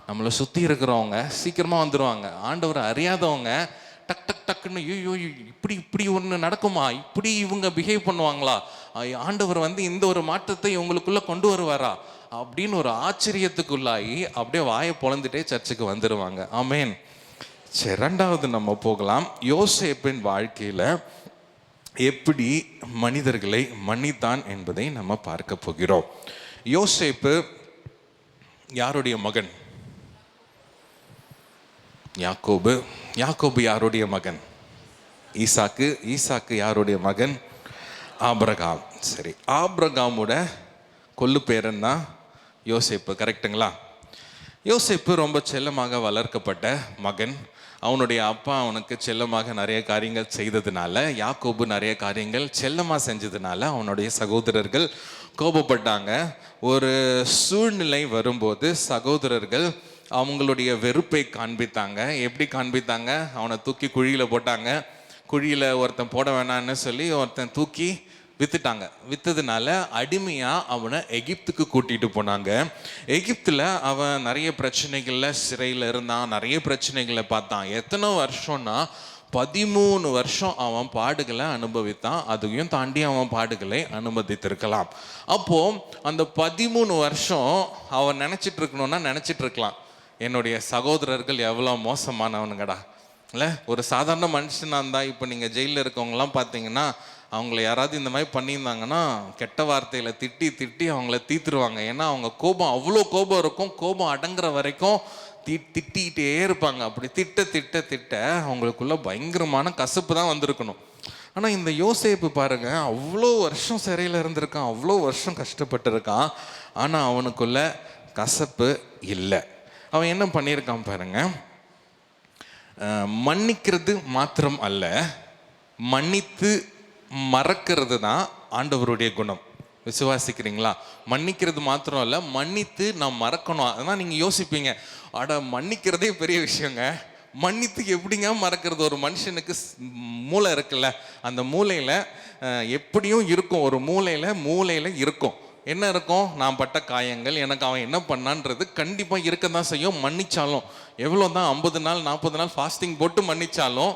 நம்மளை சுற்றி இருக்கிறவங்க சீக்கிரமாக வந்துடுவாங்க. ஆண்டவர் அறியாதவங்க டக் டக் டக்குன்னு ஐயோ இப்படி ஒன்று நடக்குமா, இப்படி இவங்க பிஹேவ் பண்ணுவாங்களா, ஆண்டவர் இந்த ஒரு மாற்றத்தை இவங்களுக்குள்ள கொண்டு வருவாரா அப்படின்னு ஒரு ஆச்சரியத்துக்குள்ளாகி அப்படியே வாயை பொழந்துட்டே சர்ச்சுக்கு வந்துடுவாங்க. ஆமேன். சரி, ரெண்டாவது நம்ம போகலாம். யோசேப்பின் வாழ்க்கையில் எப்படி மனிதர்களை மன்னித்தான் என்பதை நம்ம பார்க்க போகிறோம். யோசேப்பு யாருடைய மகன்? யாக்கோபு. யாக்கோபு யாருடைய மகன்? ஈசாக்கு. ஈசாக்கு யாருடைய மகன்? ஆபிரகாம். சரி, ஆபிரகாமோட கொல்லு பேரன்னா யோசேப்பு, கரெக்டுங்களா? யோசேப்பு ரொம்ப செல்லமாக வளர்க்கப்பட்ட மகன். அவனுடைய அப்பா அவனுக்கு செல்லமாக நிறைய காரியங்கள் செய்ததுனால, யாக்கோபு நிறைய காரியங்கள் செல்லமாக செஞ்சதுனால அவனுடைய சகோதரர்கள் கோபப்பட்டாங்க. ஒரு சூழ்நிலை வரும்போது சகோதரர்கள் அவங்களுடைய வெறுப்பை காண்பித்தாங்க. எப்படி காண்பித்தாங்க? அவனை தூக்கி குழியில் போட்டாங்க. குழியில் ஒருத்தன் போட வேணான்னு சொல்லி ஒருத்தன் தூக்கி விற்றுட்டாங்க. விற்றதுனால அடிமையாக அவனை எகிப்துக்கு கூட்டிகிட்டு போனாங்க. எகிப்தில் அவன் நிறைய பிரச்சனைகளில் சிறையில் இருந்தான், நிறைய பிரச்சனைகளை பார்த்தான். எத்தனை வருஷம்னா 13 வருஷம் அவன் பாடுகளை அனுபவித்தான். அதையும் தாண்டி அவன் பாடுகளை அனுமதித்திருக்கலாம். அப்போது அந்த 13 வருஷம் அவன் நினச்சிட்டு இருக்கணும்னா நினச்சிட்டு இருக்கலாம், என்னுடைய சகோதரர்கள் எவ்வளோ மோசமானவனுங்கடா. இல்லை, ஒரு சாதாரண மனுஷனாக இருந்தால் இப்போ நீங்கள் ஜெயிலில் இருக்கவங்களாம் பார்த்தீங்கன்னா அவங்கள யாராவது இந்த மாதிரி பண்ணியிருந்தாங்கன்னா கெட்ட வார்த்தையில் திட்டி திட்டி அவங்கள தீத்துருவாங்க. ஏன்னா அவங்க கோபம், அவ்வளோ கோபம் இருக்கும். கோபம் அடங்குற வரைக்கும் திட்டிகிட்டே இருப்பாங்க. அப்படி திட்ட திட்ட திட்ட அவங்களுக்குள்ள பயங்கரமான கசப்பு தான் வந்திருக்கணும். ஆனால் இந்த யோசேப்பு பாருங்க, அவ்வளோ வருஷம் சிறையில் இருந்திருக்கான், அவ்வளோ வருஷம் கஷ்டப்பட்டு இருக்கான். ஆனால் அவனுக்குள்ள கசப்பு இல்லை. அவன் என்ன பண்ணியிருக்கான் பாருங்க, மன்னிக்கிறது மாத்திரம் அல்ல, மன்னித்து மறக்கிறது தான் ஆண்டவருடைய குணம். விசுவாசிக்கிறீங்களா? மன்னிக்கிறது மாத்திரம் இல்லை, மன்னித்து நாம் மறக்கணும். அதான் நீங்கள் யோசிப்பீங்க, அட மன்னிக்கிறதே பெரிய விஷயங்க, மன்னித்து எப்படிங்க மறக்கிறது? ஒரு மனுஷனுக்கு மூளை இருக்குல்ல, அந்த மூளையில் எப்படியும் இருக்கும், ஒரு மூளையில் இருக்கும். என்ன இருக்கும்? நான் பட்ட காயங்கள், எனக்கு அவன் என்ன பண்ணான்றது கண்டிப்பாக இருக்க தான் செய்யும். மன்னிச்சாலும் எவ்வளோ தான் 50 நாள் 40 நாள் ஃபாஸ்டிங் போட்டு மன்னிச்சாலும்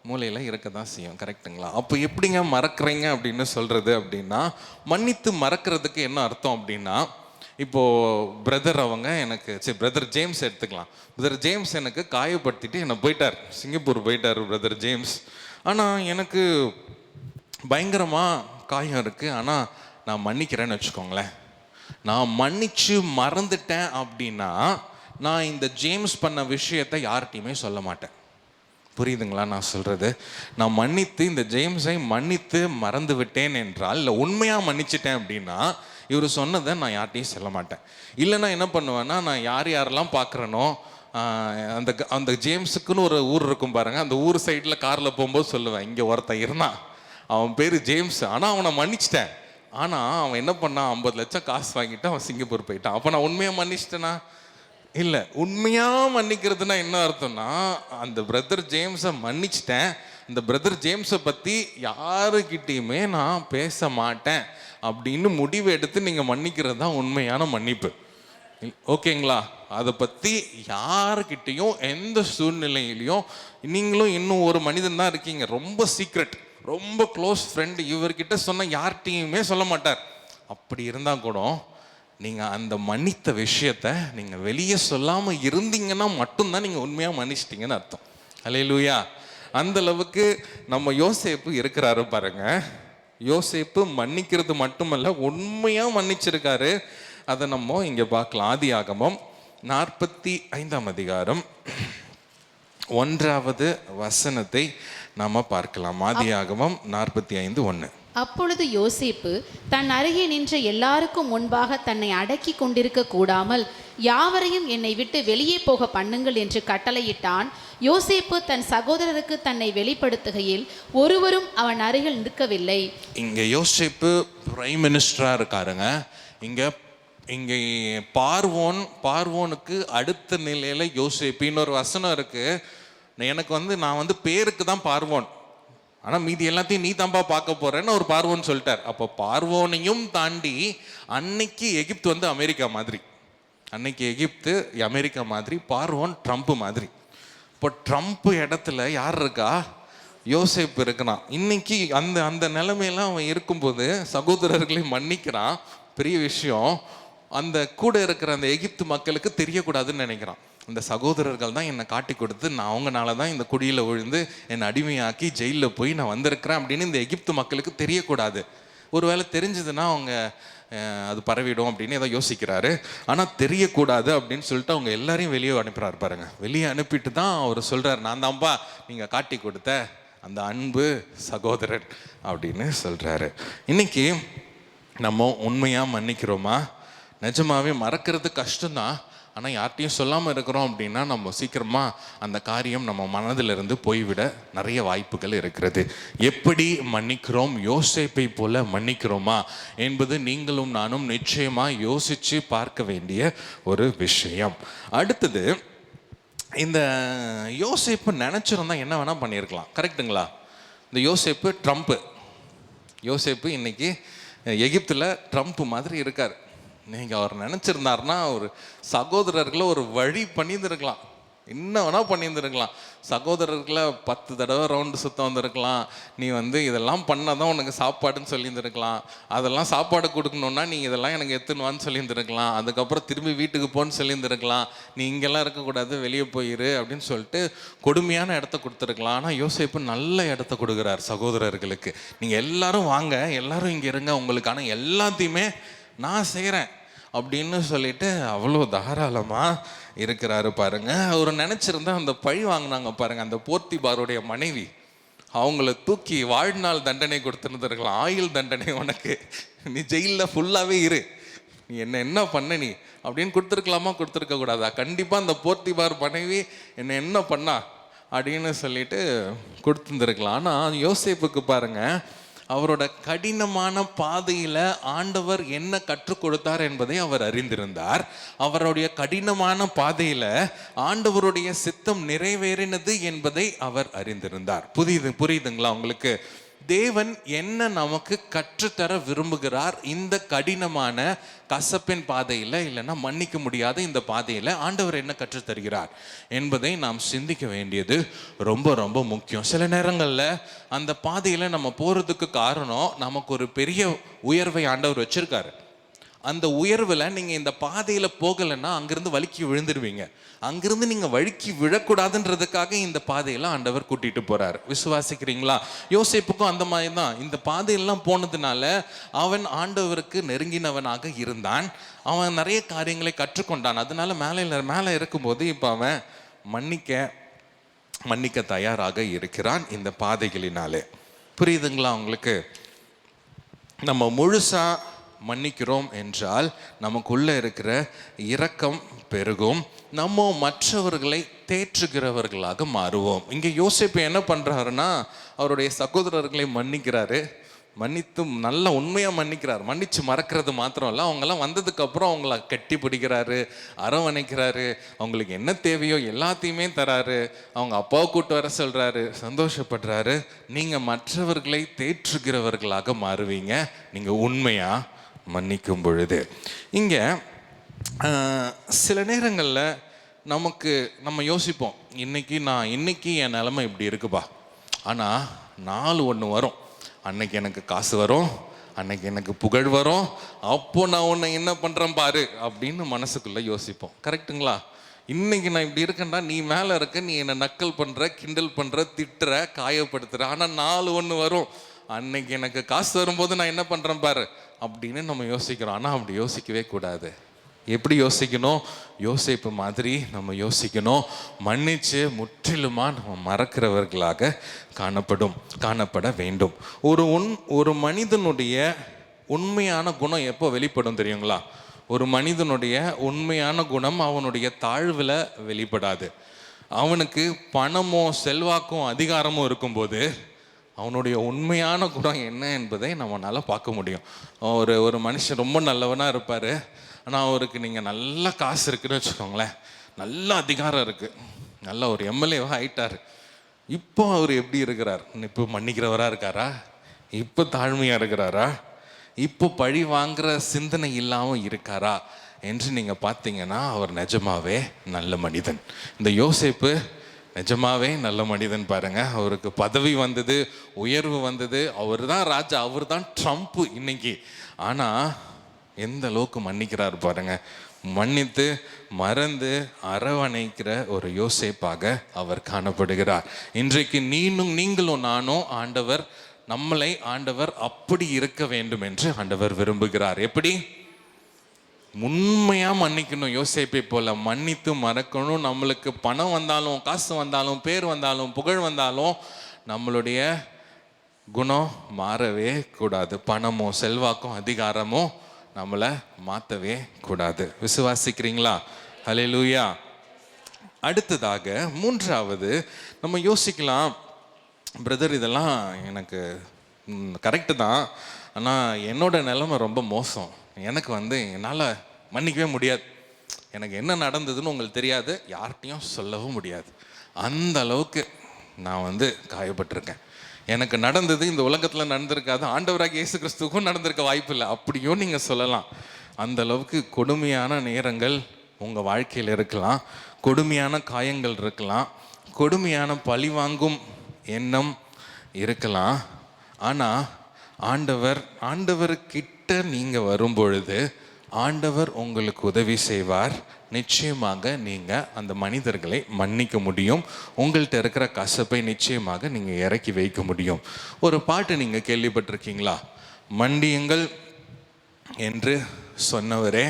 மூளையில் இருக்க தான் செய்யும். கரெக்டுங்களா? அப்போ எப்படிங்க மறக்கிறீங்க அப்படின்னு சொல்கிறது அப்படின்னா, மன்னித்து மறக்கிறதுக்கு என்ன அர்த்தம் அப்படின்னா, இப்போது பிரதர் அவங்க எனக்கு பிரதர் ஜேம்ஸ் எடுத்துக்கலாம். பிரதர் ஜேம்ஸ் எனக்கு காயப்படுத்திட்டு என்னை போயிட்டார், சிங்கப்பூர் போயிட்டார் பிரதர் ஜேம்ஸ். ஆனால் எனக்கு பயங்கரமாக காயம் இருக்குது. ஆனால் நான் மன்னிக்கிறேன்னு வச்சுக்கோங்களேன். நான் மன்னிச்சு மறந்துட்டேன் அப்படின்னா நான் இந்த ஜேம்ஸ் பண்ண விஷயத்தை யார்கிட்டையுமே சொல்ல மாட்டேன். புரியுதுங்களா நான் சொல்கிறது? நான் மன்னித்து இந்த ஜேம்ஸை மன்னித்து மறந்து விட்டேன் என்றால், இல்லை உண்மையாக மன்னிச்சிட்டேன் அப்படின்னா இவர் சொன்னதை நான் யார்கிட்டையும் சொல்ல மாட்டேன். இல்லைன்னா என்ன பண்ணுவேன்னா, நான் யாரெல்லாம் பார்க்குறேனோ அந்த ஜேம்ஸுக்குன்னு ஒரு ஊர் இருக்கும் பாருங்கள், அந்த ஊர் சைடில் காரில் போகும்போது சொல்லுவேன், இங்கே ஒருத்தன் இருந்தான், அவன் பேர் ஜேம்ஸ், ஆனால் அவனை மன்னிச்சிட்டேன். ஆனால் அவன் என்ன பண்ணான், 50 லட்சம் காசு வாங்கிட்டு அவன் சிங்கப்பூர் போயிட்டான். அப்போ நான் உண்மையாக மன்னிச்சிட்டேனா? இல்லை. உண்மையாக மன்னிக்கிறதுனா என்ன அர்த்தம்னா, அந்த பிரதர் ஜேம்ஸை மன்னிச்சிட்டேன், இந்த பிரதர் ஜேம்ஸை பற்றி யாருக்கிட்டேயுமே நான் பேச மாட்டேன் அப்படின்னு முடிவு எடுத்து நீங்கள் மன்னிக்கிறது தான் உண்மையான மன்னிப்பு. ஓகேங்களா? அதை பற்றி யாருக்கிட்டேயும் எந்த சூழ்நிலையிலையும், நீங்களும் இன்னும் ஒரு மனிதன் தான் இருக்கீங்க, ரொம்ப சீக்ரெட், ரொம்ப க்ளோஸ் ஃப்ரெண்டு, இவர்கிட்ட சொன்னால் யார்கிட்டையுமே சொல்ல மாட்டார். அப்படி இருந்தால் கூட நீங்கள் அந்த மன்னித்த விஷயத்தை நீங்கள் வெளியே சொல்லாமல் இருந்தீங்கன்னா மட்டும்தான் நீங்கள் உண்மையாக மன்னிச்சிட்டிங்கன்னு அர்த்தம். அல்லேலூயா. அந்த அளவுக்கு நம்ம யோசேப்பு இருக்கிறாரு பாருங்க. யோசேப்பு மன்னிக்கிறது மட்டுமல்ல, உண்மையாக மன்னிச்சிருக்காரு. அதை நம்ம இங்கே பார்க்கலாம். ஆதியாகமம் 45ஆம் அதிகாரம் 1வது வசனத்தை நாம் பார்க்கலாம். ஆதியாகமம் 45:1. அப்பொழுது யோசேப்பு தன் அருகே நின்ற எல்லாருக்கும் முன்பாக தன்னை அடக்கி கொண்டிருக்க கூடாமல் யாவரையும் என்னை விட்டு வெளியே போக பண்ணுங்கள் என்று கட்டளையிட்டான். யோசேப்பு தன் சகோதரருக்கு தன்னை வெளிப்படுத்துகையில் ஒருவரும் அவன் அருகில் நிற்கவில்லை. இங்க யோசேப்பு பிரைம் மினிஸ்டரா இருக்காருங்க. இங்க இங்கே பார்வோனுக்கு அடுத்த நிலையில யோசேப்பு. இன்னொரு வசனம் இருக்கு, நான் பேருக்கு தான் பார்வோன், ஆனா மீதி எல்லாத்தையும் நீ தான்ப்பா பார்க்க போறேன்னு ஒரு பார்வோன் சொல்லிட்டார். அப்போ பார்வோனையும் தாண்டி அன்னைக்கு எகிப்து அமெரிக்கா மாதிரி, அன்னைக்கு எகிப்து அமெரிக்கா மாதிரி, பார்வோன் ட்ரம்ப் மாதிரி. இப்போ ட்ரம்ப் இடத்துல யார் இருக்கா? யோசேப்பு இருக்கிறான். இன்னைக்கு அந்த அந்த நிலைமையெல்லாம் அவன் இருக்கும்போது சகோதரர்களை மன்னிக்கிறான். பெரிய விஷயம். அந்த கூட இருக்கிற அந்த எகிப்து மக்களுக்கு தெரியக்கூடாதுன்னு நினைக்கிறான். அந்த சகோதரர்கள் தான் என்னை காட்டி கொடுத்து நான் அவங்கனால தான் இந்த குடியில் விழுந்து என்னை அடிமையாக்கி ஜெயிலில் போய் நான் வந்திருக்கிறேன் அப்படின்னு இந்த எகிப்து மக்களுக்கு தெரியக்கூடாது. ஒருவேளை தெரிஞ்சதுன்னா அவங்க அது பரவிடும் அப்படின்னு ஏதோ யோசிக்கிறாரு. ஆனால் தெரியக்கூடாது அப்படின்னு சொல்லிட்டு அவங்க எல்லாரையும் வெளியே அனுப்புகிறாரு பாருங்க. வெளியே அனுப்பிட்டு தான் அவர் சொல்கிறார், நான் தான்ப்பா நீங்கள் காட்டி கொடுத்த அந்த அன்பு சகோதரன் அப்படின்னு சொல்கிறாரு. இன்னைக்கு நம்ம உண்மையாக மன்னிக்கிறோமா? நிஜமாவே மறக்கிறது கஷ்டம்தான். ஆனால் யார்கிட்டையும் சொல்லாமல் இருக்கிறோம் அப்படின்னா நம்ம சீக்கிரமாக அந்த காரியம் நம்ம மனதிலிருந்து போய்விட நிறைய வாய்ப்புகள் இருக்கிறது. எப்படி மன்னிக்கிறோம்? யோசேப்பை போல மன்னிக்கிறோமா என்பது நீங்களும் நானும் நிச்சயமாக யோசித்து பார்க்க வேண்டிய ஒரு விஷயம். அடுத்தது, இந்த யோசேப்பு நினச்சிருந்தா என்ன வேணால் பண்ணியிருக்கலாம். கரெக்டுங்களா? இந்த யோசேப்பு இன்னைக்கு எகிப்தில் ட்ரம்ப் மாதிரி இருக்கார். நீங்கள் அவர் நினச்சிருந்தாருன்னா ஒரு சகோதரர்களை ஒரு வழி பண்ணியிருந்துருக்கலாம், என்ன வேணால் பண்ணியிருந்துருக்கலாம். சகோதரர்களை 10 தடவை ரவுண்டு சுத்த வந்திருக்கலாம். நீ இதெல்லாம் பண்ணால் தான் உனக்கு சாப்பாடுன்னு சொல்லியிருந்துருக்கலாம். அதெல்லாம் சாப்பாடு கொடுக்கணுன்னா நீ இதெல்லாம் எனக்கு எடுத்துன்னு சொல்லியிருந்துருக்கலாம். அதுக்கப்புறம் திரும்பி வீட்டுக்கு போன்னு சொல்லியிருந்துருக்கலாம். நீ இங்கெல்லாம் இருக்கக்கூடாது, வெளியே போயிரு அப்படின்னு சொல்லிட்டு கொடுமையான இடத்த கொடுத்துருக்கலாம். ஆனால் யோசேப்பு நல்ல இடத்த கொடுக்குறார் சகோதரர்களுக்கு. நீங்கள் எல்லாரும் வாங்க, எல்லாரும் இங்கே இருங்க, உங்களுக்கான எல்லாத்தையுமே நான் செய்கிறேன் அப்படின்னு சொல்லிட்டு அவ்வளோ தாராளமாக இருக்கிறாரு பாருங்க. அவர் நினச்சிருந்தா அந்த பழி வாங்கினாங்க பாருங்க, அந்த போர்த்திபாருடைய மனைவி, அவங்கள தூக்கி வாழ்நாள் தண்டனை கொடுத்துருந்துருக்கலாம். ஆயுள் தண்டனை, உனக்கு நீ ஜெயிலில் ஃபுல்லாகவே இரு, நீ என்ன பண்ண நீ அப்படின்னு கொடுத்துருக்கலாமா? கொடுத்துருக்க கூடாதா? கண்டிப்பாக அந்த போர்த்திபார் மனைவி என்ன பண்ணா அப்படின்னு சொல்லிட்டு கொடுத்துருந்துருக்கலாம். ஆனால் யோசேப்புக்கு பாருங்க, அவரோட கடினமான பாதையில் ஆண்டவர் என்ன கற்றுக் கொடுத்தார் என்பதை அவர் அறிந்திருந்தார். அவருடைய கடினமான பாதையில் ஆண்டவருடைய சித்தம் நிறைவேறினது என்பதை அவர் அறிந்திருந்தார். புரியுதுங்களா உங்களுக்கு? தேவன் என்ன நமக்கு கற்றுத்தர விரும்புகிறார் இந்த கடினமான கசப்பின் பாதையில், இல்லைன்னா மன்னிக்க முடியாத இந்த பாதையில் ஆண்டவர் என்ன கற்றுத்தருகிறார் என்பதை நாம் சிந்திக்க வேண்டியது ரொம்ப ரொம்ப முக்கியம். சில நேரங்களில் அந்த பாதையில் நம்ம போகிறதுக்கு காரணம் நமக்கு ஒரு பெரிய உயர்வை ஆண்டவர் வச்சிருக்காரு. அந்த உயர்வில் நீங்கள் இந்த பாதையில் போகலைன்னா அங்கிருந்து வழுக்கி விழுந்துடுவீங்க. அங்கிருந்து நீங்கள் வழுக்கி விழக்கூடாதுன்றதுக்காக இந்த பாதையில் ஆண்டவர் கூட்டிகிட்டு போகிறார். விசுவாசிக்கிறீங்களா? யோசேப்புக்கும் அந்த மாதிரி தான். இந்த பாதையெல்லாம் போனதுனால அவன் ஆண்டவருக்கு நெருங்கினவனாக இருந்தான். அவன் நிறைய காரியங்களை கற்றுக்கொண்டான். அதனால மேலே இருக்கும்போது இப்போ அவன் மன்னிக்க தயாராக இருக்கிறான் இந்த பாதைகளினாலே. புரியுதுங்களா உங்களுக்கு? நம்ம முழுசாக மன்னிக்கிறோம் என்றால் நமக்குள்ளே இருக்கிற இரக்கம் பெருகும், நம்ம மற்றவர்களை தேற்றுகிறவர்களாக மாறுவோம். இங்கே யோசேப்பு என்ன பண்ணுறாருன்னா, அவருடைய சகோதரர்களை மன்னிக்கிறாரு. மன்னித்து நல்ல உண்மையாக மன்னிக்கிறார். மன்னிச்சு மறக்கிறது மாத்திரம் இல்லை, அவங்கெல்லாம் வந்ததுக்கப்புறம் அவங்கள கட்டி பிடிக்கிறாரு, அரவணைக்கிறாரு, அவங்களுக்கு என்ன தேவையோ எல்லாத்தையுமே தராரு. அவங்க அப்பாவை கூட்டு வர சொல்கிறாரு, சந்தோஷப்படுறாரு. நீங்கள் மற்றவர்களை தேற்றுகிறவர்களாக மாறுவீங்க நீங்கள் உண்மையாக மன்னிக்கும் பொழுது. இங்கே சில நேரங்களில் நம்ம யோசிப்போம், இன்னைக்கு என் நிலைமை இப்படி இருக்குப்பா, ஆனால் நாள் ஒன்று வரும், அன்னைக்கு எனக்கு காசு வரும், அன்னைக்கு எனக்கு புகழ் வரும், அப்போ நான் உன்னை என்ன பண்ணுறேன் பாரு அப்படின்னு மனசுக்குள்ளே யோசிப்போம். கரெக்டுங்களா? இன்னைக்கு நான் இப்படி இருக்கேன்டா, நீ மேலே இருக்க, நீ என்னை நக்கல் பண்ணுற, கிண்டல் பண்ணுற, திட்டுற, காயப்படுத்துகிற, ஆனால் நாள் ஒன்று வரும், அன்னைக்கு எனக்கு காசு வரும்போது நான் என்ன பண்ணுறேன் பாரு அப்படின்னு நம்ம யோசிக்கிறோம். ஆனால் அப்படி யோசிக்கவே கூடாது. எப்படி யோசிக்கணும்? யோசேப்பு மாதிரி நம்ம யோசிக்கணும். மன்னிச்சு முற்றிலுமாக நம்ம மறக்கிறவர்களாக காணப்பட வேண்டும். ஒரு மனிதனுடைய உண்மையான குணம் எப்போ வெளிப்படும் தெரியுங்களா? ஒரு மனிதனுடைய உண்மையான குணம் அவனுடைய தாழ்வில் வெளிப்படாது. அவனுக்கு பணமோ செல்வாக்கும் அதிகாரமும் இருக்கும்போது அவனுடைய உண்மையான குணம் என்ன என்பதை நம்மளால் பார்க்க முடியும். ஒரு மனுஷன் ரொம்ப நல்லவனாக இருப்பார், ஆனால் அவருக்கு நீங்கள் நல்ல காசு இருக்குன்னு வச்சுக்கோங்களேன், நல்ல அதிகாரம் இருக்குது, நல்ல ஒரு எம்எல்ஏவாக ஆயிட்டார். இப்போ அவர் எப்படி இருக்கிறார்? இப்போ மன்னிக்கிறவராக இருக்காரா? இப்போ தாழ்மையாக இருக்கிறாரா? இப்போ பழி வாங்குற சிந்தனை இல்லாமல் இருக்காரா என்று நீங்கள் பார்த்தீங்கன்னா அவர் நிஜமாவே நல்ல மனிதன். இந்த யோசேப்பு நிஜமாவே நல்ல மனிதன் பாருங்க. அவருக்கு பதவி வந்தது, உயர்வு வந்தது, அவர் தான் ராஜா, அவர் தான் ட்ரம்ப்பு இன்னைக்கு. ஆனால் எந்த அளவுக்கு மன்னிக்கிறார் பாருங்க. மன்னித்து மறந்து அரவணைக்கிற ஒரு யோசேப்பாக அவர் காணப்படுகிறார். இன்றைக்கு நீங்களும் நானும் ஆண்டவர் அப்படி இருக்க வேண்டும் என்று ஆண்டவர் விரும்புகிறார். எப்படி? உண்மையா மன்னிக்கணும். யோசேப்பை போல மன்னித்து மறக்கணும். நம்மளுக்கு பணம் வந்தாலும், காசு வந்தாலும், பேர் வந்தாலும், புகழ் வந்தாலும் நம்மளுடைய குணம் மாறவே கூடாது. பணமோ செல்வாக்கும் அதிகாரமோ நம்மளை மாற்றவே கூடாது. விசுவாசிக்கிறீங்களா? ஹல்லேலூயா. அடுத்ததாக மூன்றாவது நம்ம யோசிக்கலாம், பிரதர் இதெல்லாம் எனக்கு கரெக்டு தான், ஆனால் என்னோட நிலைமை ரொம்ப மோசம், எனக்கு என்னால் மன்னிக்கவே முடியாது, எனக்கு என்ன நடந்ததுன்னு உங்களுக்கு தெரியாது, யார்கிட்டையும் சொல்லவும் முடியாது, அந்த அளவுக்கு நான் காயப்பட்டிருக்கேன், எனக்கு நடந்தது இந்த உலகத்தில் நடந்திருக்காது, ஆண்டவராக இயேசு கிறிஸ்துவுக்கும் நடந்திருக்க வாய்ப்பு இல்லை அப்படியும் நீங்கள் சொல்லலாம். அந்த அளவுக்கு கொடுமையான நேரங்கள் உங்கள் வாழ்க்கையில் இருக்கலாம், கொடுமையான காயங்கள் இருக்கலாம், கொடுமையான பழிவாங்கும் எண்ணம் இருக்கலாம். ஆனால் ஆண்டவர்கிட்ட நீங்கள் வரும்பொழுது ஆண்டவர் உங்களுக்கு உதவி செய்வார். நிச்சயமாக நீங்கள் அந்த மனிதர்களை மன்னிக்க முடியும். உங்கள்கிட்ட இருக்கிற கசப்பை நிச்சயமாக நீங்கள் இறக்கி வைக்க முடியும். ஒரு பாட்டு நீங்கள் கேள்விப்பட்டிருக்கீங்களா? மன்னியுங்கள் என்று சொன்னவரே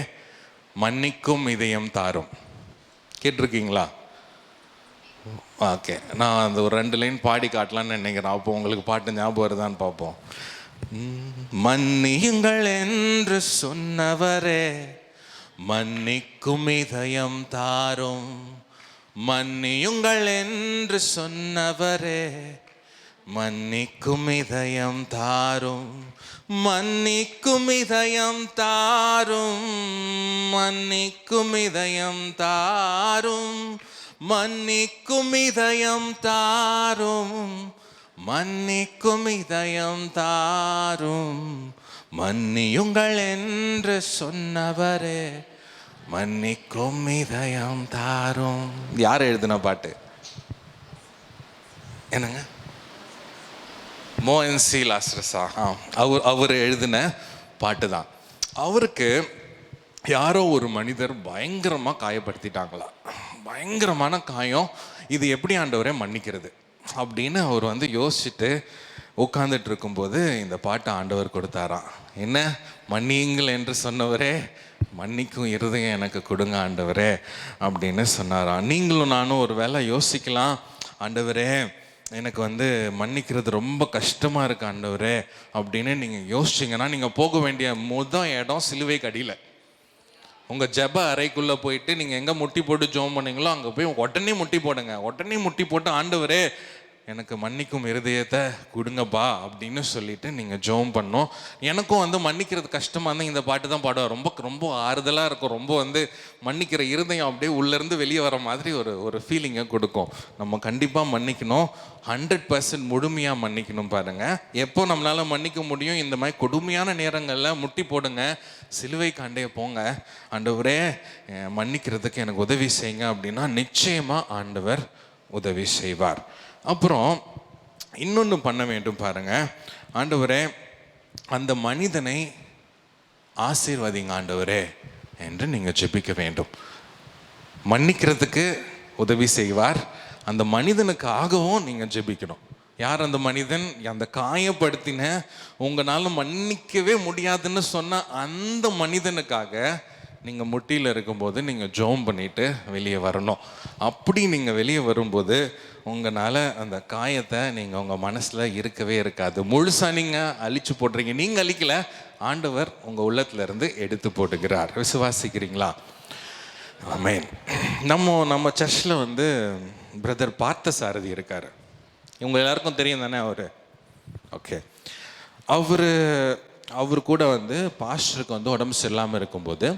மன்னிக்கும் இதயம் தாரும். கேட்டிருக்கீங்களா? ஓகே, நான் அந்த ஒரு 2 லைன் பாடி காட்டலான்னு நினைக்கிறேன். அப்போ உங்களுக்கு பாட்டு ஞாபகம் வருதான்னு பார்ப்போம். மன்னியுங்கள் என்று சொன்னவரே மன்னிக்கும் இதயம் தாரும். மன்னியுங்கள் என்று சொன்னவரே மன்னிக்கும் இதயம் தாரும். மன்னிக்கும் இதயம் தாரும். மன்னிக்கும் இதயம் தாரும். மன்னிக்கும் இதயம் தாரும். மன்னிக்கும் இதயம் தாரும். மன்னியுங்கள் என்று சொன்னவரே மன்னிக்கும் இதயம் தாரும். யார் எழுதின பாட்டு? என்னங்க? மோஎன்சி லாஸ்ரஸா? அவர் எழுதின பாட்டு தான். அவருக்கு யாரோ ஒரு மனிதர் பயங்கரமாக காயப்படுத்திட்டாங்களா, பயங்கரமான காயம். இது எப்படி ஆண்டவரே மன்னிக்கிறது அப்படின்னு அவர் யோசிச்சுட்டு உட்காந்துட்டு இருக்கும்போது இந்த பாட்டை ஆண்டவர் கொடுத்தாராம். என்ன? மன்னியுங்கள் என்று சொன்னவரே மன்னிக்கும் இருதயம் எனக்கு கொடுங்க ஆண்டவரே அப்படின்னு சொன்னாராம். நீங்களும் நானும் ஒரு வேளை யோசிக்கலாம், ஆண்டவரே எனக்கு மன்னிக்கிறது ரொம்ப கஷ்டமாக இருக்கு ஆண்டவரே அப்படின்னு நீங்கள் யோசிச்சிங்கன்னா நீங்கள் போக வேண்டிய முதல் இடம் சிலுவைக்கு அடியில். உங்கள் ஜெப அறைக்குள்ளே போயிட்டு நீங்கள் எங்கே முட்டி போட்டு ஜெபம் பண்ணீங்களோ அங்கே போய் உடனே முட்டி போடுங்க. உடனே முட்டி போட்டு ஆண்டவரே எனக்கு மன்னிக்கும் இருதயத்தை கொடுங்கப்பா அப்படின்னு சொல்லிட்டு நீங்கள் ஜெபம் பண்ணோம். எனக்கும் மன்னிக்கிறது கஷ்டமாக இருந்தால் இந்த பாட்டு தான் பாடுவேன். ரொம்ப ரொம்ப ஆறுதலாக இருக்கும். ரொம்ப மன்னிக்கிற இருதயம் அப்படியே உள்ளேருந்து வெளியே வர மாதிரி ஒரு ஃபீலிங்கை கொடுக்கும். நம்ம கண்டிப்பாக மன்னிக்கணும், 100% முழுமையாக மன்னிக்கணும். பாருங்கள், எப்போ நம்மளால் மன்னிக்க முடியும்? இந்த மாதிரி கொடுமையான நேரங்களில் முட்டி போடுங்க, சிலுவை காண்டே போங்க, ஆண்டவரே மன்னிக்கிறதுக்கு எனக்கு உதவி செய்யுங்க அப்படின்னா நிச்சயமாக ஆண்டவர் உதவி செய்வார். அப்புறம் இன்னொன்று பண்ண வேண்டும் பாருங்க, ஆண்டவரே அந்த மனிதனை ஆசீர்வதிங்க ஆண்டவரே என்று நீங்கள் ஜெபிக்க வேண்டும். மன்னிக்கிறதுக்கு உதவி செய்வார், அந்த மனிதனுக்காகவும் நீங்கள் ஜெபிக்கணும். யார் அந்த மனிதன்? அந்த காயப்படுத்தின, உங்களால் மன்னிக்கவே முடியாதுன்னு சொன்ன அந்த மனிதனுக்காக நீங்கள் முட்டியில் இருக்கும்போது நீங்கள் ஜெபம் பண்ணிவிட்டு வெளியே வரணும். அப்படி நீங்கள் வெளியே வரும்போது உங்களால் அந்த காயத்தை நீங்கள் உங்கள் மனசில் இருக்கவே இருக்காது. முழுசாக நீங்கள் அழிச்சு போடுறீங்க. நீங்கள் அழிக்கலை, ஆண்டவர் உங்கள் உள்ளத்திலேருந்து எடுத்து போட்டுக்கிறார். விசுவாசிக்கிறீங்களா? ஆமென். நம்ம சர்ச்சில் பிரதர் பார்த்த சாரதி இருக்கார். இவங்க எல்லாருக்கும் தெரியும் தானே அவர்? ஓகே. அவர் கூட பாஸ்டருக்கு உடம்பு சரியில்லாமல் இருக்கும்போது